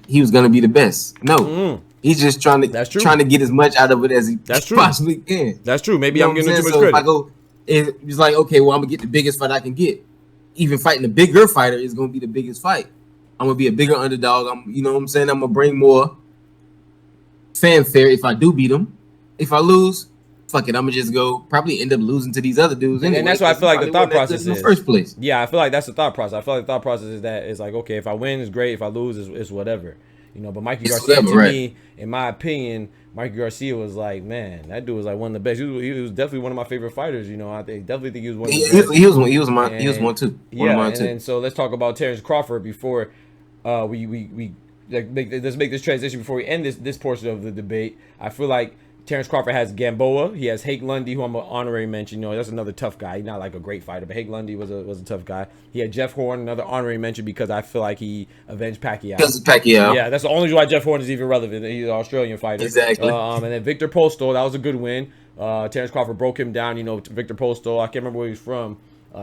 he was gonna be the best. No, he's just trying to get as much out of it as he possibly can. That's true. Maybe I'm giving him too much credit. If I go, it's like, okay, well, I'm gonna get the biggest fight I can get. Even fighting a bigger fighter is gonna be the biggest fight. I'm gonna be a bigger underdog. You know what I'm saying? I'm gonna bring more fanfare if I do beat him. If I lose, fuck it, I'm gonna just go probably end up losing to these other dudes anyway. And that's what I feel like the thought process is. In the first place. Yeah, I feel like that's the thought process. I feel like the thought process is that it's like, okay, if I win, it's great. If I lose, it's whatever. You know, but Mikey Garcia, to me, in my opinion, Mikey Garcia was like, man, that dude was like one of the best. He was definitely one of my favorite figers. You know, I definitely think he was one of the best. He was one too. And so let's talk about Terrence Crawford before we let's make this transition before we end this portion of the debate. I feel like Terrence Crawford has Gamboa. He has Hake Lundy, who I'm an honorary mention. You know, that's another tough guy. He's not like a great fighter, but Hake Lundy was a tough guy. He had Jeff Horn, another honorary mention because I feel like he avenged Pacquiao. Because of Pacquiao. Yeah, that's the only reason why Jeff Horn is even relevant. He's an Australian fighter. Exactly. And then Victor Postal, that was a good win. Terrence Crawford broke him down. You know, Victor Postal, I can't remember where he was from.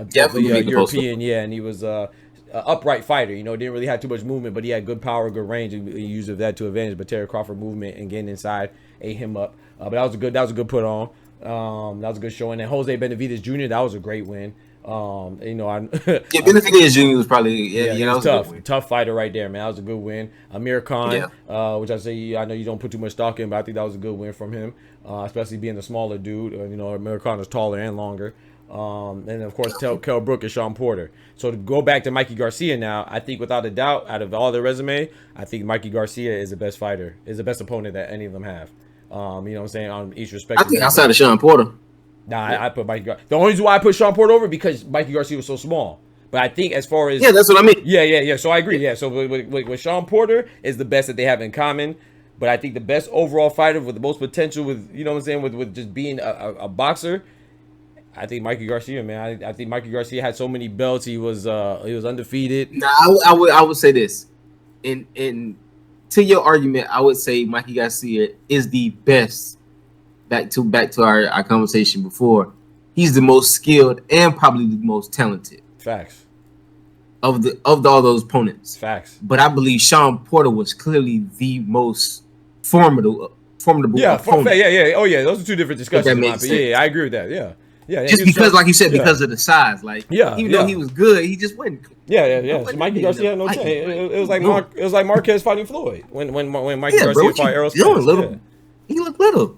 Definitely European, yeah, and he was an upright fighter. You know, didn't really have too much movement, but he had good power, good range, and he used that to advantage. But Terrence Crawford movement and getting inside ate him up. But that was a good put on. That was a good showing. And Jose Benavidez Jr., that was a great win. You know, Benavidez Jr. was probably that was tough fighter right there, man. That was a good win. Amir Khan, which I know you don't put too much stock in, but I think that was a good win from him, especially being the smaller dude. You know, Amir Khan is taller and longer. And of course, Kell Brook and Sean Porter. So to go back to Mikey Garcia now, I think without a doubt, out of all their resume, I think Mikey Garcia is the best fighter, is the best opponent that any of them have. You know what I'm saying, on each respect. I think outside of Sean Porter. I put Mikey Garcia. The only reason why I put Sean Porter over because Mikey Garcia was so small. But I think as far as that's what I mean. Yeah. So I agree. Yeah. So with Sean Porter is the best that they have in common. But I think the best overall fighter with the most potential, with you know what I'm saying, with just being a boxer, I think Mikey Garcia, man. I think Mikey Garcia had so many belts. He was undefeated. No, I would say this. In to your argument, I would say Mikey Garcia is the best. Back to our conversation before, he's the most skilled and probably the most talented. Facts. Of all those opponents. Facts. But I believe Sean Porter was clearly the most formidable opponent. Yeah. Oh yeah, those are two different discussions. Yeah, I agree with that. Yeah. Just because, like you said, because of the size, like even though he was good, he just wasn't. Yeah. So Mikey Garcia had no chance. It was like Marquez fighting Floyd when Mikey Garcia fought Errol Spence. He looked little.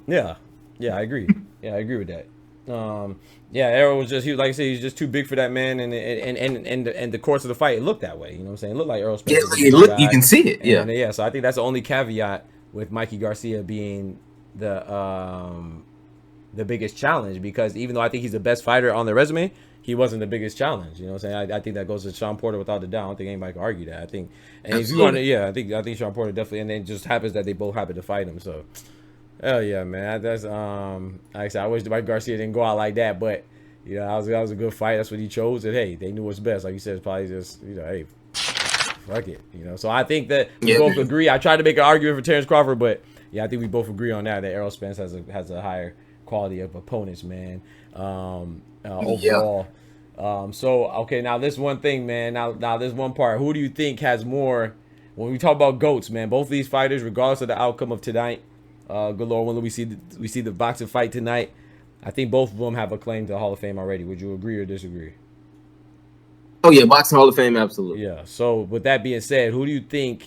Yeah, I agree. I agree with that. Errol was just, like I said, he's just too big for that man, and the course of the fight, it looked that way. You know what I'm saying? It looked like Errol Spence. Yeah, you can see it. Yeah. So I think that's the only caveat with Mikey Garcia being the biggest challenge, because even though I think he's the best fighter on the resume, he wasn't the biggest challenge. You know what I'm saying? I think that goes to Sean Porter without a doubt. I don't think anybody can argue that. I think, and if you want to, I think Sean Porter definitely, and then it just happens that they both happen to fight him. So, hell yeah, man. That's like I said, I wish Mikey Garcia didn't go out like that, but you know, that was a good fight. That's what he chose. And hey, they knew what's best. Like you said, it's probably just, you know, hey, fuck it. You know, so I think that we both agree. I tried to make an argument for Terrence Crawford, but yeah, I think we both agree on that Errol Spence has a higher quality of opponents, man. Overall. So okay, now this one thing, man. Now this one part. Who do you think has more? When we talk about GOATs, man, both these fighters, regardless of the outcome of tonight, good Lord, when we see the boxing fight tonight, I think both of them have a claim to the Hall of Fame already. Would you agree or disagree? Oh yeah, boxing Hall of Fame, absolutely. Yeah. So with that being said, who do you think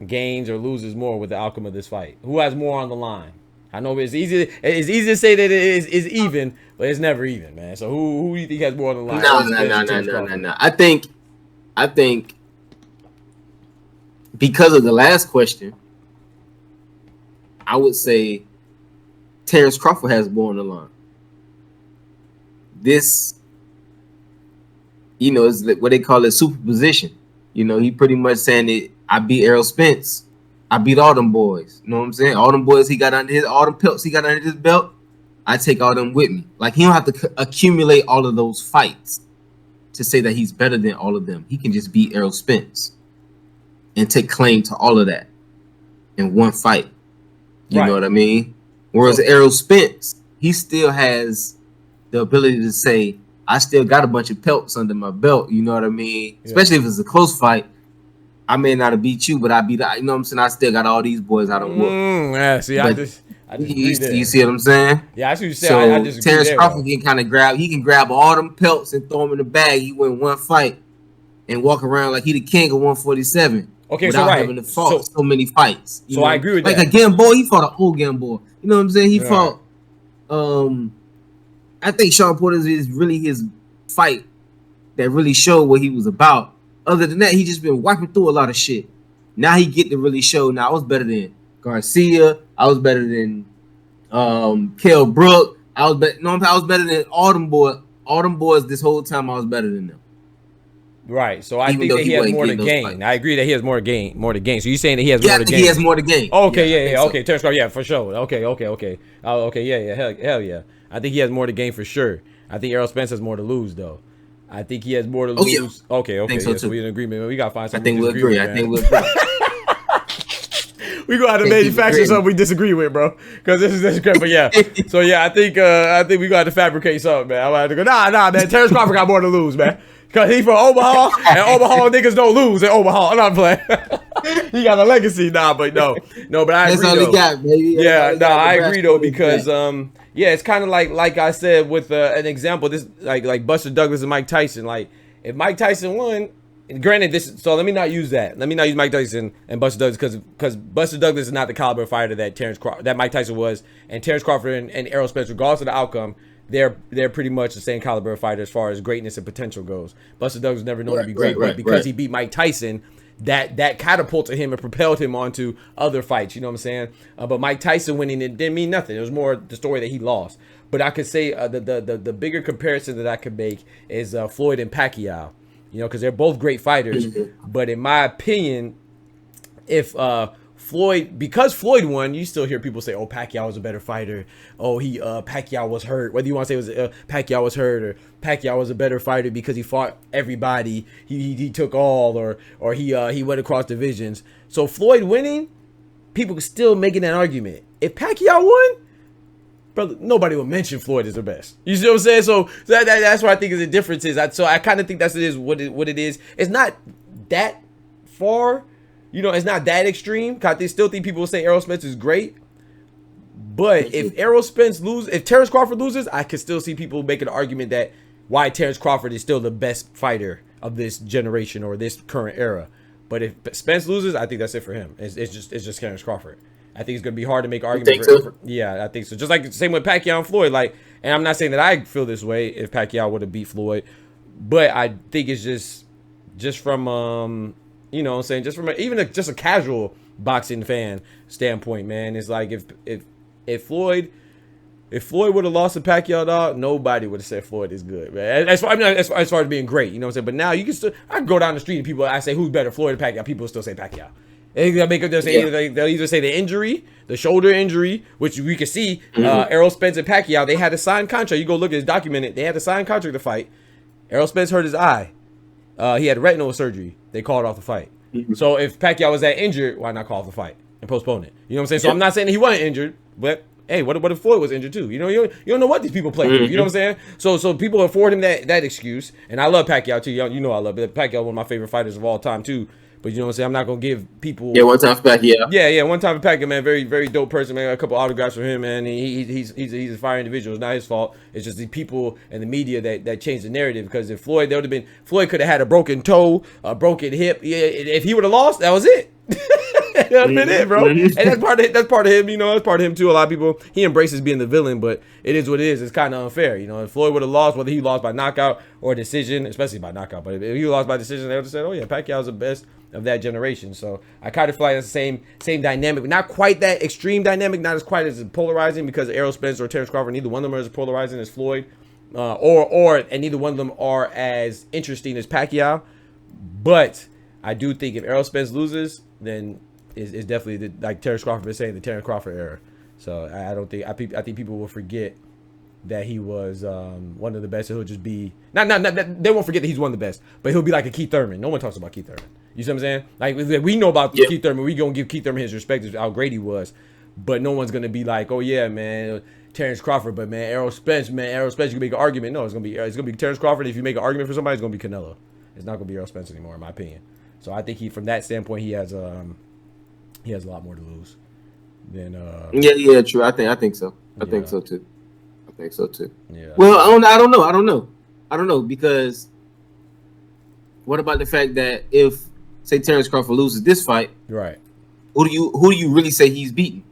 gains or loses more with the outcome of this fight? Who has more on the line? I know it's easy to say that it is even, but it's never even, man. So who do you think has more on the line? No. I think because of the last question, I would say Terrence Crawford has more on the line. This, you know, is what they call it superposition. You know, he pretty much saying that I beat Errol Spence, I beat all them boys. You know what I'm saying? All them boys he got under his, all them pelts he got under his belt. I take all them with me. Like, he don't have to accumulate all of those fights to say that he's better than all of them. He can just beat Errol Spence and take claim to all of that in one fight. You know what I mean? Whereas Errol Spence, he still has the ability to say, I still got a bunch of pelts under my belt. You know what I mean? Yeah. Especially if it's a close fight. I may not have beat you, but I beat, you know what I'm saying? I still got all these boys out of whoop. Yeah, see, I just you see what I'm saying? Yeah, I see what you're saying. So I just Terrence Crawford can kind of grab all them pelts and throw them in the bag. He win one fight and walk around like he the king of 147. Okay, without so having to fight so many fights. So I agree with that. Like a Gamboa, he fought an old Gamboa. You know what I'm saying? He fought. I think Shawn Porter is really his fight that really showed what he was about. Other than that, he just been wiping through a lot of shit. Now he get to really show. Now I was better than Garcia. I was better than Kell Brook. I was better than all them boys. All them boys this whole time I was better than them. Right. So I think that he has more to gain. I agree that he has more to gain. So you're saying that he has more to gain? He has more to gain. Okay, yeah. Okay, Terrence Crawford, yeah, for sure. Okay. Okay, yeah. Hell yeah. I think he has more to gain for sure. I think Errol Spence has more to lose though. I think he has more to lose. Yeah. Okay. So we're in agreement. We gotta find something. I think we'll agree. We go out and manufacture something we disagree with, bro. Because this is great. But yeah. So yeah, I think we got to fabricate something, man. I'm gonna have to go. Nah, man. Terrence Crawford got more to lose, man. Cause he from Omaha, and Omaha niggas don't lose in Omaha. I'm not playing. He got a legacy, but no. But I agree though. Got, baby. Yeah, no, I agree though because it's kind of like I said with an example. This like Buster Douglas and Mike Tyson. Like if Mike Tyson won, granted this. So let me not use that. Let me not use Mike Tyson and Buster Douglas because Buster Douglas is not the caliber of fighter that Mike Tyson was, and Terrence Crawford and Errol Spence, regardless of the outcome. They're pretty much the same caliber of fighter as far as greatness and potential goes. Buster Douglas was never known to be great, but because he beat Mike Tyson, that catapulted him and propelled him onto other fights. You know what I'm saying? But Mike Tyson winning it didn't mean nothing. It was more the story that he lost. But I could say the bigger comparison that I could make is Floyd and Pacquiao. You know, because they're both great fighters. But in my opinion, if because Floyd won, you still hear people say, "Oh, Pacquiao was a better fighter." Oh, Pacquiao was hurt. Whether you want to say it was Pacquiao was hurt or Pacquiao was a better fighter because he fought everybody, he took all, or he went across divisions. So Floyd winning, people still making that argument. If Pacquiao won, brother, nobody will mention Floyd as the best. You see what I'm saying? So that's what I think is the difference is. So I kind of think what it is. It's not that far. You know, it's not that extreme. Cause I still think people will say Errol Spence is great. But if Terrence Crawford loses, I could still see people making an argument that why Terrence Crawford is still the best fighter of this generation or this current era. But if Spence loses, I think that's it for him. It's just Terrence Crawford. I think it's gonna be hard to make arguments. Yeah, I think so. Just like the same with Pacquiao and Floyd. And I'm not saying that I feel this way if Pacquiao would have beat Floyd, but I think it's just from you know what I'm saying, just from just a casual boxing fan standpoint, man. It's like if Floyd would have lost to Pacquiao, dog, nobody would have said Floyd is good, man. As far as being great, you know what I'm saying. But now I can go down the street and I say who's better, Floyd or Pacquiao, people will still say Pacquiao. They'll either say the injury, the shoulder injury, which we can see. Errol Spence and Pacquiao, they had a signed contract. You go look at it, documented. They had a signed contract to fight. Errol Spence hurt his eye. He had retinal surgery. They called off the fight. So if Pacquiao was that injured, why not call off the fight and postpone it? You know what I'm saying? So I'm not saying that he wasn't injured, but hey, what if Floyd was injured too? You know, you don't know what these people play through. You know what I'm saying? So people afford him that excuse. And I love Pacquiao too. You know I love it. Pacquiao, one of my favorite fighters of all time too. But you know what I'm saying? I'm not going to give people... Yeah, one time for Pacquiao. Yeah, one time for Pacquiao, man. Very, very dope person, man. Got a couple autographs from him, man. He's a fire individual. It's not his fault. It's just the people and the media that changed the narrative. Because if Floyd could have had a broken toe, a broken hip. Yeah, if he would have lost, that was it. That would have been it, bro. And that's part of him, you know. That's part of him, too. A lot of people, he embraces being the villain, but it is what it is. It's kind of unfair, you know. If Floyd would have lost, whether he lost by knockout or decision, especially by knockout, but if he lost by decision, they would have said, oh, yeah, Pacquiao's the best of that generation. So I kind of feel like it's the same dynamic, not quite that extreme dynamic, not as quite as polarizing because Errol Spence or Terrence Crawford, neither one of them are as polarizing as Floyd, and neither one of them are as interesting as Pacquiao. But I do think if Errol Spence loses, then is definitely like Terrence Crawford is saying, the Terrence Crawford era. So I think people will forget that he was one of the best. He'll just be not they won't forget that he's one of the best, but he'll be like a Keith Thurman. No one talks about Keith Thurman. You see what I'm saying? Like we know about Keith Thurman. We gonna give Keith Thurman his respect of how great he was, but no one's gonna be like, oh yeah, man, Terrence Crawford. But man, Errol Spence, you can make an argument. No, it's gonna be Terrence Crawford. If you make an argument for somebody, it's gonna be Canelo. It's not gonna be Errol Spence anymore, in my opinion. So I think from that standpoint, he has a lot more to lose than. Yeah, true. I think so. I think so too. Yeah. Well, I don't know because what about the fact that if say Terrence Crawford loses this fight, right? Who do you really say he's beaten?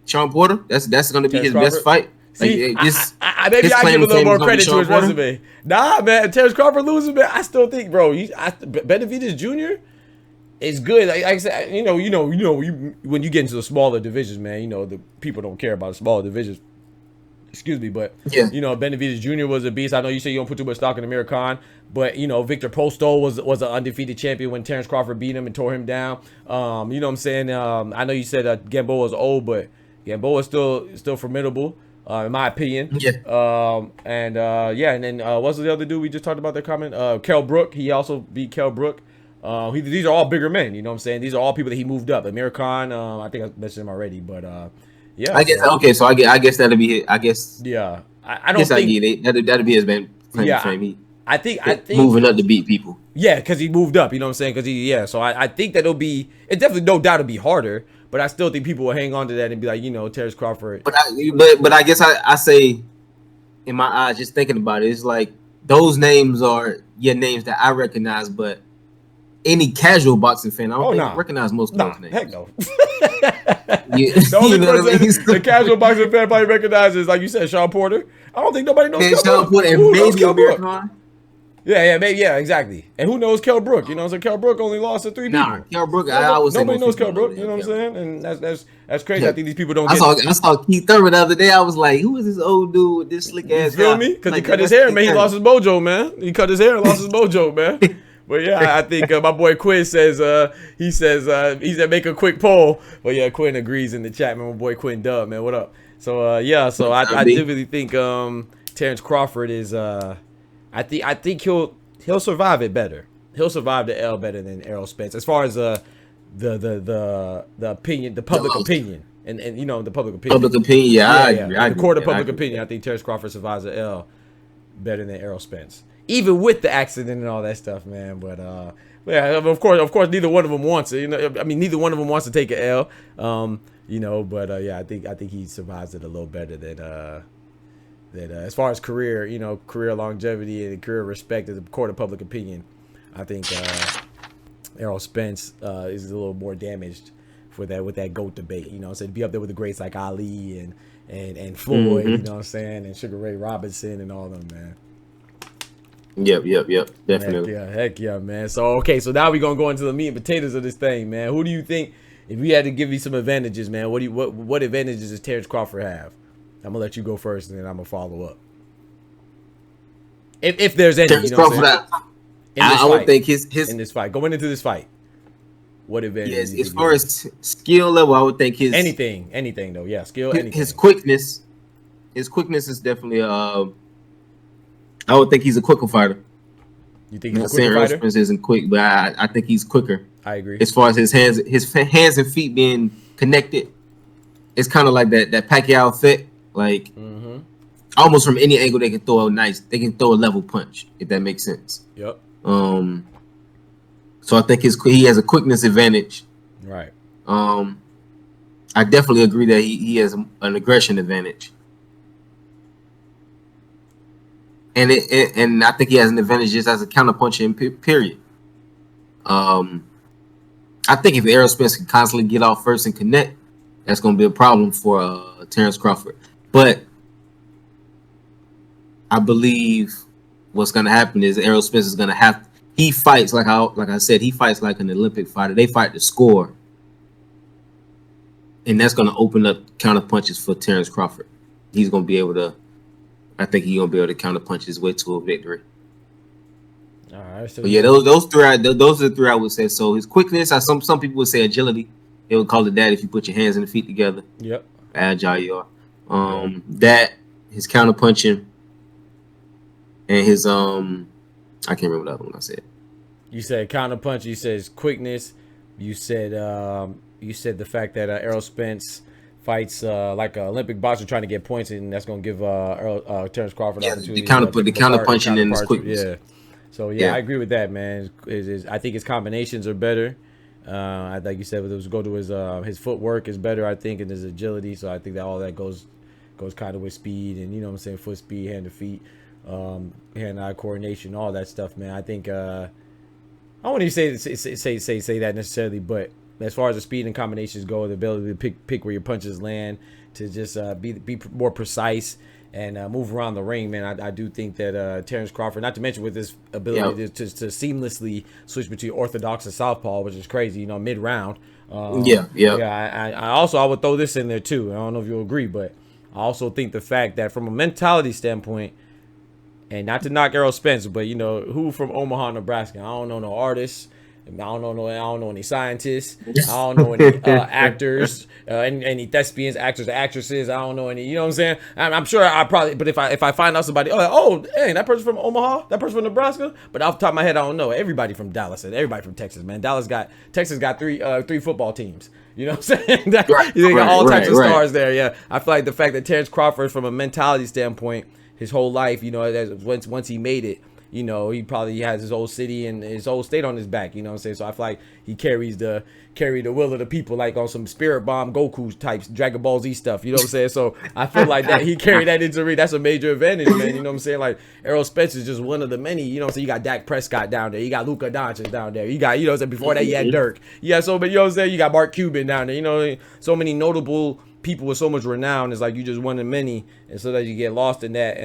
Sean Porter? That's going to be his best fight. See, maybe I give a little more credit to his resume. Nah, man, Terrence Crawford loses, man. I still think, bro, Benavidez Jr. is good. Like I said, you know, when you get into the smaller divisions, man, the people don't care about the smaller divisions. Excuse me, but Benavidez Jr. was a beast. I know you say you don't put too much stock in Amir Khan, but Victor Postol was an undefeated champion when Terrence Crawford beat him and tore him down. You know what I'm saying? I know you said Gamboa was old, but Gamboa is still formidable, in my opinion. Yeah. And then what's the other dude we just talked about? Their comment, Kell Brook. He also beat Kell Brook. These are all bigger men. You know what I'm saying? These are all people that he moved up. Amir Khan. I think I mentioned him already, but. Yeah, I guess okay. So I guess that'll be it. I guess. Yeah, I don't think that'll be his main frame. Yeah, I think moving up to beat people. Yeah, because he moved up. You know what I'm saying? So I think that it definitely no doubt it'll be harder. But I still think people will hang on to that and be like, Terrence Crawford. But I guess I say, in my eyes, just thinking about it, it's like those names are names that I recognize, but any casual boxing fan, I don't recognize most of those names. Heck no. The only person the casual boxing fan probably recognizes, like you said, Sean Porter. I don't think nobody knows Sean Porter and maybe Amir Khan. Yeah, exactly. And who knows Kell Brook? So Kell Brook only lost to 3 people. Kell Brook, I would say nobody knows Kell Brook. You know what I'm saying? And that's crazy. I think these people don't. I saw Keith Thurman the other day. I was like, who is this old dude with this slick ass? You feel me? Because he cut his hair, man. He lost his mojo, man. He cut his hair and lost his mojo, man. But yeah, I think my boy Quinn says he said make a quick poll. But yeah, Quinn agrees in the chat, man. My boy Quinn Dub, man. What up? So I definitely think Terrence Crawford is I think he'll survive it better. He'll survive the L better than Errol Spence as far as the opinion, the public opinion, and the public opinion. Public opinion, yeah. I agree. The court of public opinion, I think Terrence Crawford survives the L better than Errol Spence. Even with the accident and all that stuff, man. But yeah, of course, neither one of them wants it. Neither one of them wants to take an L. But yeah, I think he survives it a little better than as far as career longevity and career respect as a court of public opinion. I think Errol Spence is a little more damaged with that GOAT debate. So to be up there with the greats like Ali and Floyd, you know what I'm saying, and Sugar Ray Robinson and all of them, man. Yep. Definitely. Heck yeah, man. So now we're gonna go into the meat and potatoes of this thing, man. Who do you think, if we had to give you some advantages, man, what advantages does Terrence Crawford have? I'm gonna let you go first, and then I'm gonna follow up. If there's any, Terrence Crawford, I would think his in this fight, going into this fight, what advantage? Yes, as far as skill level, I would think his anything though. Yeah, skill. His quickness is definitely I would think he's a quicker fighter. You think he's a quicker fighter? Spence isn't quick, but I think he's quicker. I agree. As far as his hands and feet being connected, it's kind of like that Pacquiao fit. Like almost from any angle they can throw a level punch, if that makes sense. Yep. So I think he has a quickness advantage. Right. I definitely agree that he has an aggression advantage. And I think he has an advantage just as a counterpuncher, period. I think if Errol Spence can constantly get off first and connect, that's going to be a problem for Terrence Crawford. But I believe what's going to happen is Errol Spence is going to have. He fights like I said. He fights like an Olympic fighter. They fight to score, and that's going to open up counter punches for Terrence Crawford. He's going to be able to. I think he's going to be able to counter punch his way to a victory. All right. So but yeah, those are the three I would say. So his quickness. Some people would say agility. They would call it that if you put your hands and feet together. Yep. Agile you are. That, his counter punching, and his I can't remember the other one I said. You said counter punch. You said his quickness. You said the fact that Errol Spence fights like an Olympic boxer trying to get points, and that's going to give Terrence Crawford opportunity. The counter punching and his quickness. Yeah. So I agree with that, man. I think his combinations are better. Like you said, it go to his footwork is better, I think, and his agility. So I think that all that goes kind of with speed and, you know what I'm saying, foot speed, hand to feet, hand-eye coordination, all that stuff, man. I think I wouldn't even say that necessarily, but as far as the speed and combinations go, the ability to pick where your punches land, to just be more precise and move around the ring, man. I do think that Terrence Crawford, not to mention with his ability to seamlessly switch between orthodox and southpaw, which is crazy, you know, mid-round. I would throw this in there too. I don't know if you'll agree, but I also think the fact that from a mentality standpoint, and not to knock Errol Spence, but, you know, who from Omaha, Nebraska? I don't know no artists. I don't know any scientists. I don't know any actors, any thespians, actors, actresses. I don't know any. You know what I'm saying? I'm sure I probably. But if I find out somebody, hey, that person from Omaha, that person from Nebraska. But off the top of my head, I don't know everybody from Dallas and everybody from Texas. Man, Texas got three football teams. You know what I'm saying? They got all types of stars there. Yeah, I feel like the fact that Terrence Crawford, from a mentality standpoint, his whole life, you know, once he made it, you know, he probably has his whole city and his whole state on his back, you know what I'm saying? So I feel like he carry the will of the people, like on some Spirit Bomb Goku types, Dragon Ball Z stuff, you know what I'm saying? So I feel like that he carried that into the ring. That's a major advantage, man, you know what I'm saying? Like, Errol Spence is just one of the many, you know what I'm saying? You got Dak Prescott down there, you got Luka Doncic down there, you got, you know what I'm saying, before that you had Dirk. Yeah, so, but you know what I'm saying? You got Mark Cuban down there, you know, so many notable people with so much renown. It's like you just one of many, and so that you get lost in that.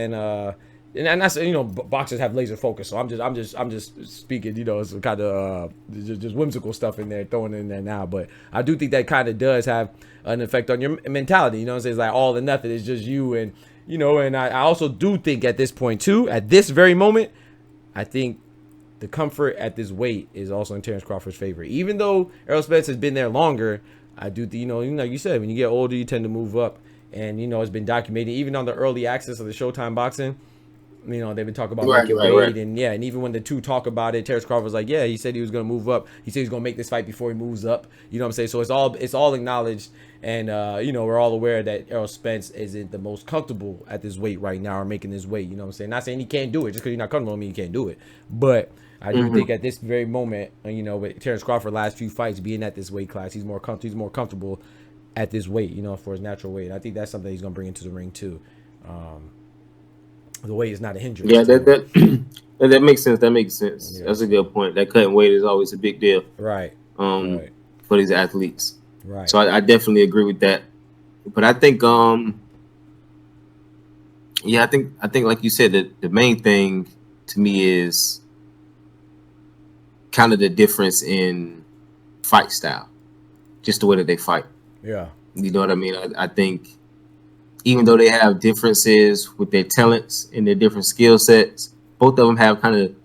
And that's, you know, boxers have laser focus, so I'm just speaking, you know, it's kind of just whimsical stuff in there, throwing it in there now. But I do think that kind of does have an effect on your mentality. You know what I'm saying? It's like all or nothing. It's just you, and you know. And I also do think at this point too, at this very moment, I think the comfort at this weight is also in Terrence Crawford's favor. Even though Errol Spence has been there longer, I do think, you know, you said, when you get older, you tend to move up, and you know, it's been documented even on the early access of the Showtime boxing. You know, they've been talking about making weight, and and even when the two talk about it, Terrence Crawford was like, he said he was going to move up. He said he's going to make this fight before he moves up. You know what I'm saying? So it's all acknowledged, and you know, we're all aware that Errol Spence isn't the most comfortable at this weight right now, or making this weight. You know what I'm saying? Not saying he can't do it. Just because you're not comfortable, I mean, he can't do it. But I do think at this very moment, you know, with Terrence Crawford last few fights being at this weight class, he's more comfortable at this weight, you know, for his natural weight. And I think that's something he's going to bring into the ring too. The weight is not a hindrance. Yeah, that makes sense. That makes sense. Yeah. That's a good point. That cutting weight is always a big deal, right? For these athletes, right? So I definitely agree with that. But I think, I think like you said, that the main thing to me is kind of the difference in fight style, just the way that they fight. Yeah, you know what I mean. I think, even though they have differences with their talents and their different skill sets, both of them have kind of.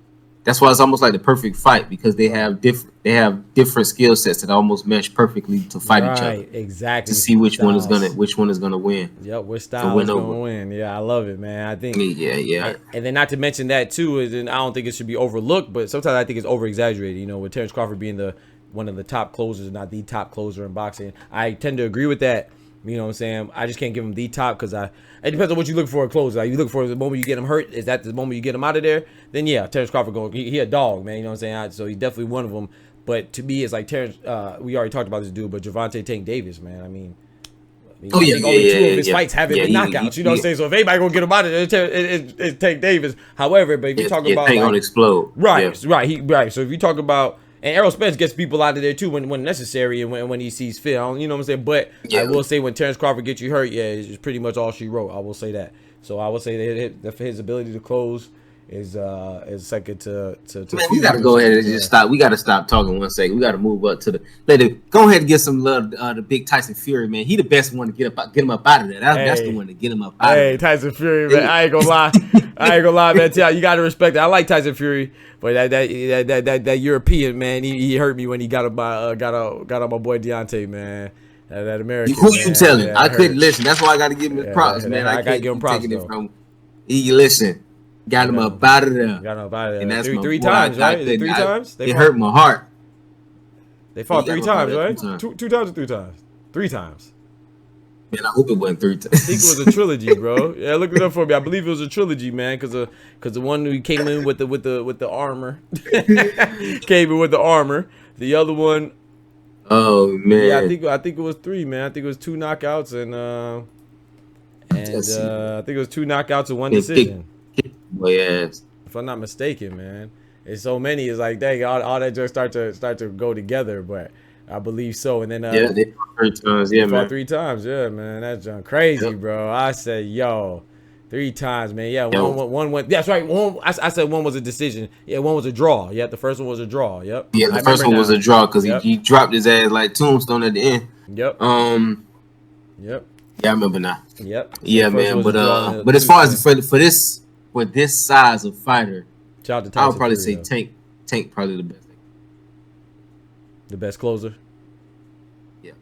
That's why it's almost like the perfect fight, because they have different skill sets that almost mesh perfectly to fight each other. Exactly. To see which one is gonna win. Yep, which style is gonna win. Yeah, I love it, man. I think. Yeah. And then, not to mention that too, is, and I don't think it should be overlooked, but sometimes I think it's over exaggerated. You know, with Terrence Crawford being one of the top closers, not the top closer in boxing, I tend to agree with that. You know what I'm saying? I just can't give him the top, because it depends on what you look for a closer. Like, you look for the moment you get him hurt. Is that the moment you get him out of there? Then yeah, Terrence Crawford he a dog, man. You know what I'm saying? So he's definitely one of them. But to me, it's like Terrence. We already talked about this dude, but Gervonta Tank Davis, man. I mean, only two of his fights haven't been knockouts. You know what I'm saying? So if anybody gonna get him out of there, it's Tank Davis. However, but if you talk about Tank gonna explode, right? So if you talk about. And Errol Spence gets people out of there too when necessary, and when he sees fit. You know what I'm saying? But I will say, when Terrence Crawford gets you hurt, it's pretty much all she wrote. I will say that. So I will say that his ability to close is second to Man, we gotta go ahead and just stop. We gotta stop talking 1 second. We gotta move up to go ahead and get some love to the big Tyson Fury, man. He the best one to get him up out of there. That's the one to get him up out of there. Hey, Tyson Fury, man. I ain't gonna lie, man. You gotta respect it. I like Tyson Fury, but that European man, he hurt me when he got on my boy Deontay, man. That American. Who you telling? I couldn't listen. That's why I gotta give him his props, man. I gotta give him props from. He listen. Got him up out of there. Got him up out of there. And that's three times, right? Three times? It hurt my heart. They fought 3 times, right? Two times or 3 times? 3 times. Man, I hope it wasn't 3 times. I think it was a trilogy, bro. Yeah, look it up for me. I believe it was a trilogy, man, because the one who came in with the armor came in with the armor. The other one. Oh man. Yeah, I think it was 3, man. I think it was 2 knockouts and I think it was 2 knockouts and 1 decision. Well, yes. If I'm not mistaken, man. It's so many. It's like, dang, all that just start to go together. But I believe so. And then they fought 3 times. Yeah, man. 3 times. Yeah, man. That's crazy, bro. I said, yo, 3 times, man. Yeah, one went. That's right. I said 1 was a decision. Yeah, 1 was a draw. Yeah, the first one was a draw. Yep. Yeah, the first one was a draw because he dropped his ass like Tombstone at the end. Yep. Yep. Yeah, I remember now. Yep. Yeah, man. But as far as for this size of fighter, I would probably say Tank probably the best. The best closer. Yeah,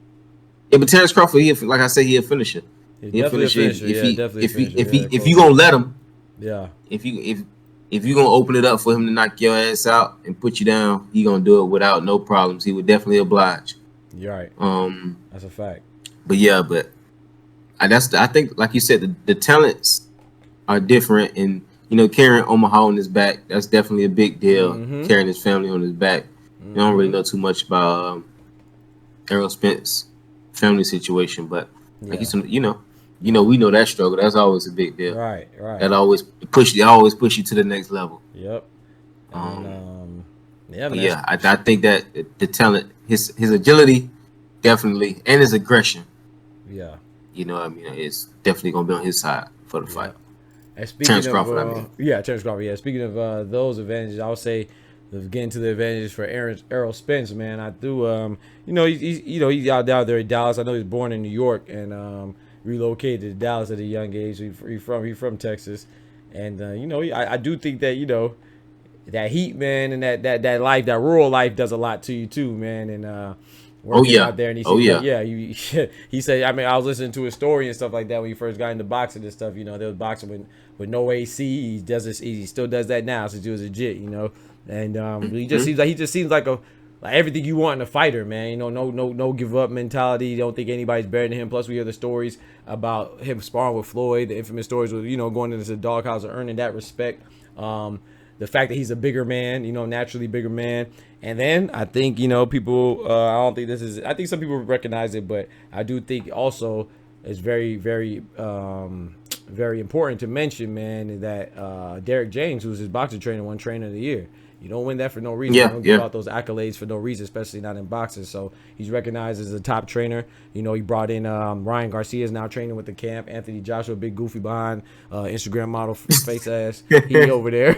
but Terrence Crawford, like I said, he'll finish it. He'll finish it. If you gonna let him, yeah. If you gonna open it up for him to knock your ass out and put you down, he gonna do it without no problems. He would definitely oblige. You're right. That's a fact. But yeah, I think like you said, the talents are different, and carrying Omaha on his back, that's definitely a big deal. Mm-hmm. Carrying his family on his back. Mm-hmm. You don't really know too much about Errol Spence family situation, but like we know that struggle. That's always a big deal. Right. That always push you to the next level. Yep. I think that the talent, his agility, definitely, and his aggression. Yeah. It's definitely gonna be on his side for the fight. And Terrence Crawford, Terrence Crawford. Yeah, speaking of those advantages, I would say, getting to the advantages for Errol Spence, man. I do, he's out there in Dallas. I know he's born in New York and relocated to Dallas at a young age. He's from Texas, and I do think that that heat, man, and that life, that rural life, does a lot to you too, man, and. Out there, and he said. I mean, I was listening to his story and stuff like that when he first got into boxing and stuff. There was boxing with no AC. He still does that now since he was legit. And he just seems like everything you want in a fighter, man. No give up mentality. You don't think anybody's better than him. Plus, we hear the stories about him sparring with Floyd, the infamous stories with going into the doghouse and earning that respect. The fact that he's a bigger man, naturally bigger man. And then I think, people, I don't think I think some people recognize it, but I do think also it's very, very, very important to mention, man, that Derek James, who's his boxing trainer, won Trainer of the Year. You don't win that for no reason. You don't give out those accolades for no reason, especially not in boxing. So he's recognized as a top trainer. He brought in Ryan Garcia is now training with the camp. Anthony Joshua, big goofy behind, Instagram model, face ass. He over there.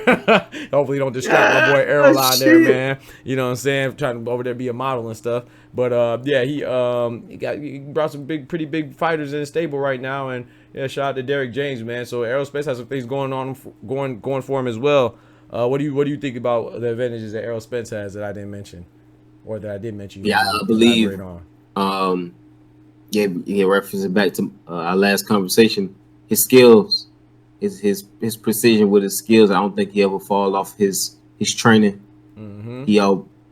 Hopefully don't distract my boy Errol out there, man. You know what I'm saying? Trying to over there be a model and stuff. But he brought some pretty big fighters in the stable right now. And shout out to Derek James, man. So Errol Spence has some things going for him as well. What do you think about the advantages that Errol Spence has that I didn't mention, or that I did mention? Yeah, I believe. Referencing back to our last conversation, his skills, his precision with his skills. I don't think he ever fall off his training. Mm-hmm.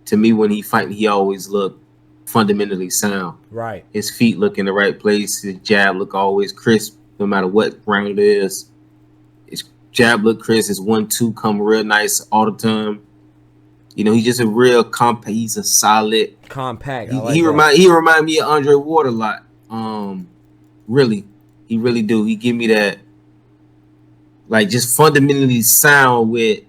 To me, when he fighting, he always look fundamentally sound. Right. His feet look in the right place. His jab look always crisp, no matter what round it is. Jab look crisp. His 1-2 come real nice all the time. He's just a real compact. He's a solid compact. He remind me of Andre Ward a lot. Really, he really do. He give me that, like, just fundamentally sound with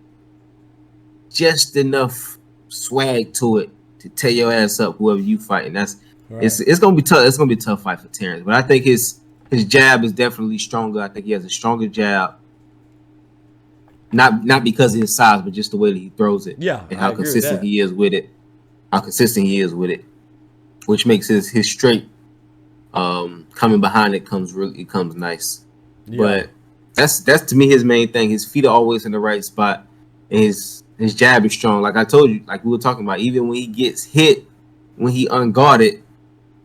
just enough swag to it to tear your ass up whoever you fighting. That's right. It's gonna be tough. It's gonna be a tough fight for Terrence, but I think his jab is definitely stronger. I think he has a stronger jab. Not because of his size, but just the way that he throws it. Yeah, and how consistent he is with it. How consistent he is with it, which makes his straight coming behind it comes nice. Yeah. But that's to me his main thing. His feet are always in the right spot. And his jab is strong. Like I told you, like we were talking about, even when he gets hit, when he unguarded,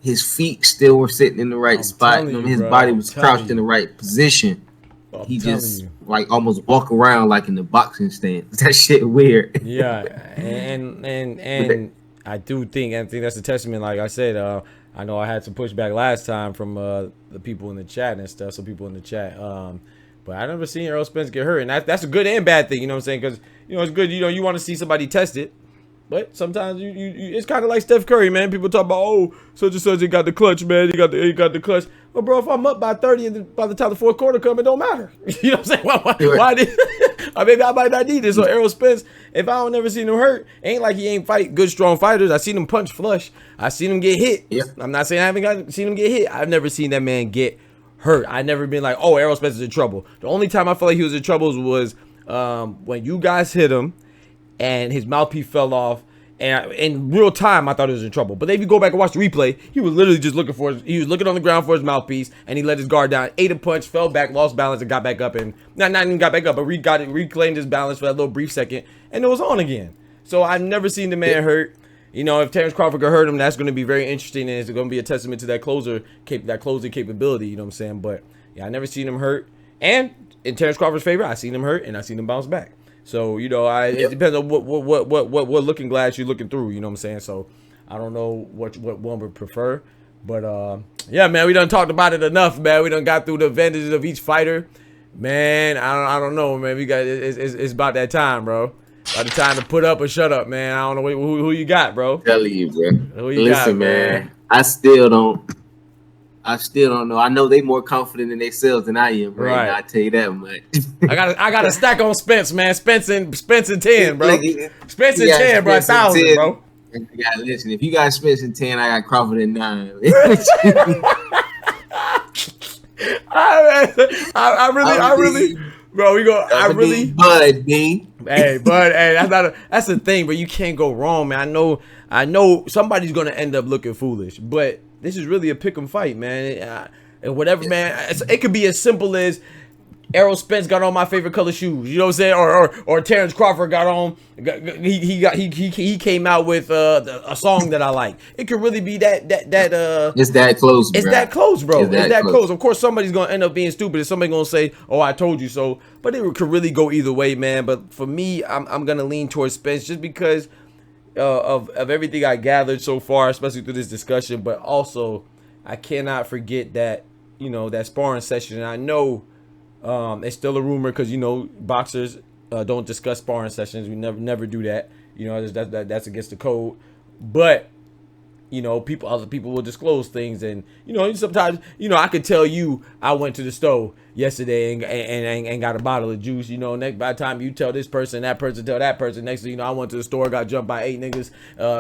his feet still were sitting in the right spot. His body was crouched in the right position. He just like almost walk around like in the boxing stance. That shit weird. Yeah, and I think that's a testament. Like I said, I know I had some pushback last time from the people in the chat and stuff. Some people in the chat. But I never seen Errol Spence get hurt, and that's a good and bad thing. You know what I'm saying? Because it's good. You want to see somebody test it. But sometimes you it's kind of like Steph Curry, man. People talk about, such and such, he got the clutch, man. He got the clutch. Well, bro, if I'm up by 30 and by the time the fourth quarter comes, it don't matter. You know what I'm saying? Why did maybe I might not need it. So Errol Spence, if I don't ever seen him hurt, ain't like he ain't fight good, strong fighters. I seen him punch flush. I seen him get hit. Yeah. I'm not saying I haven't seen him get hit. I've never seen that man get hurt. I never been like, Errol Spence is in trouble. The only time I felt like he was in trouble was when you guys hit him and his mouthpiece fell off. And in real time, I thought he was in trouble. But if you go back and watch the replay, he was literally just he was looking on the ground for his mouthpiece, and he let his guard down, ate a punch, fell back, lost balance, and got back up. And not even got back up, but reclaimed his balance for that little brief second, and it was on again. So I've never seen the man hurt. If Terrence Crawford could hurt him, that's going to be very interesting, and it's going to be a testament to that closing capability. You know what I'm saying? But yeah, I never seen him hurt. And in Terrence Crawford's favor, I seen him hurt, and I seen him bounce back. So, it depends on what looking glass you're looking through, you know what I'm saying? So, I don't know what one would prefer. But, yeah, man, we done talked about it enough, man. We done got through the advantages of each fighter. Man, I don't know, man. It's about that time, bro. About the time to put up or shut up, man. I don't know who you got, bro. Telling you, bro. Listen, man. I still don't know. I know they more confident in themselves than I am, right? I tell you that much. I got a stack on Spence, man. Spence and 10, bro. Spence and 10, bro. 1,000, bro. Listen, if you got Spence and 10, I got Crawford and 9. I really, bro. Bud, B. Hey, Bud. Hey, that's the thing, but you can't go wrong, man. I know somebody's gonna end up looking foolish, but this is really a pick'em fight, man. And whatever, man. It could be as simple as Errol Spence got on my favorite color shoes. You know what I'm saying? Or Terrence Crawford got on. He came out with a song that I like. It could really be that. It's that close. It's that close, bro. It's that close. Of course, somebody's gonna end up being stupid. And somebody's gonna say, "Oh, I told you so." But it could really go either way, man. But for me, I'm gonna lean towards Spence just because of everything I gathered so far, especially through this discussion. But also, I cannot forget that that sparring session. And I know it's still a rumor because boxers don't discuss sparring sessions. We never do that. That's against the code. But other people will disclose things, and sometimes I could tell you I went to the store yesterday and got a bottle of juice. Next by the time you tell this person, that person tell that person, next thing I went to the store, got jumped by 8 niggas,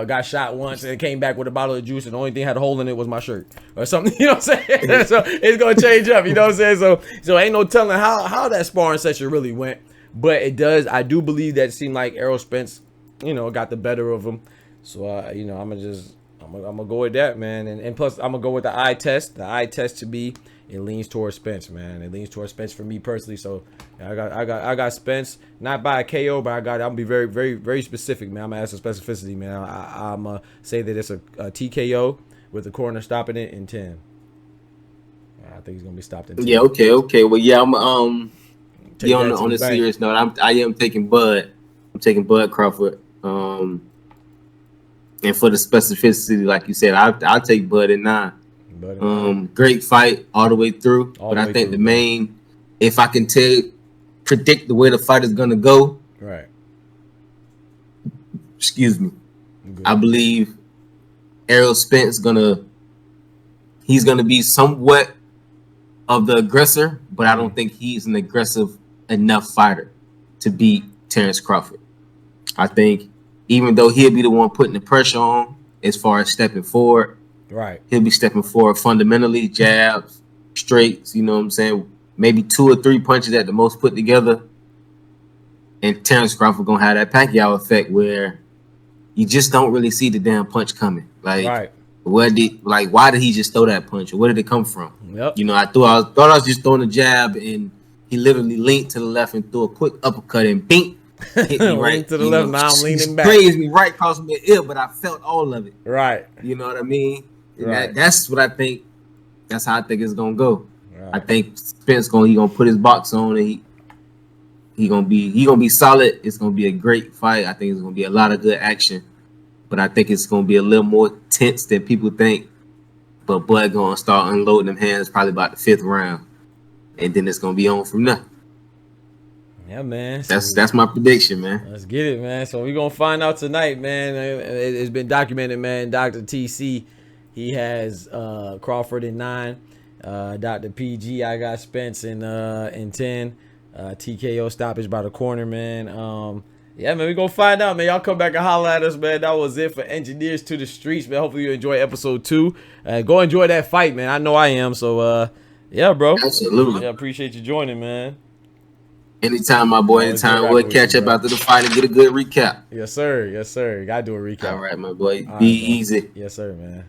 got shot once, and came back with a bottle of juice, and the only thing had a hole in it was my shirt or something. You know what I'm saying? So it's gonna change up. You know what I'm saying? So ain't no telling how that sparring session really went, but it does. I do believe that it seemed like Errol Spence, got the better of him. So I'm gonna go with that, man, and plus I'm gonna go with the eye test. The eye test to me, it leans towards Spence, man. It leans towards Spence for me personally. So I got Spence, not by a KO, but I'm gonna be very, very, very specific, man. I'm gonna ask for specificity, man. I'm gonna say that it's a TKO with the corner stopping it in 10. I think he's gonna be stopped in 10. Yeah, okay. Well, yeah, I'm on a serious note. I am taking Bud. I'm taking Bud Crawford. And for the specificity, like you said, I'll take Bud at 9. Great fight all the way through. But I think the main, if I can predict the way the fight is gonna go, right? Excuse me. I believe Errol Spence he's gonna be somewhat of the aggressor, but I don't think he's an aggressive enough fighter to beat Terrence Crawford. I think even though he'll be the one putting the pressure on as far as stepping forward, right? He'll be stepping forward fundamentally, jabs, straights, you know what I'm saying? Maybe 2 or 3 punches at the most put together. And Terrence Crawford gonna have that Pacquiao effect where you just don't really see the damn punch coming. Like, why did he just throw that punch? Or where did it come from? Yep. You know, I thought I was just throwing a jab, and he literally leaned to the left and threw a quick uppercut and bink, hit me right to the left. Now I'm leaning back. Grazed me right across my ear, but I felt all of it. Right. You know what I mean? Right. That's what I think. That's how I think it's gonna go. Right. I think Spence gonna put his box on, and he gonna be solid. It's gonna be a great fight. I think it's gonna be a lot of good action, but I think it's gonna be a little more tense than people think. But Bud gonna start unloading them hands probably about the 5th round, and then it's gonna be on from there. Yeah, man. That's my prediction, man. Let's get it, man. So we're gonna find out tonight, man. It's been documented, man. Dr. TC, he has Crawford in 9. Dr. PG, I got Spence in 10. TKO stoppage by the corner, man. Yeah, man, we gonna find out, man. Y'all come back and holler at us, man. That was it for Engineers to the Streets, man. Hopefully you enjoy episode 2. Go enjoy that fight, man. I know I am. So yeah, bro. Absolutely. Yeah, appreciate you joining, man. Anytime, my boy. Anytime. We'll catch up after the fight and get a good recap. Yes, sir. Yes, sir. Gotta do a recap. All right, my boy. Be easy. Yes, sir, man.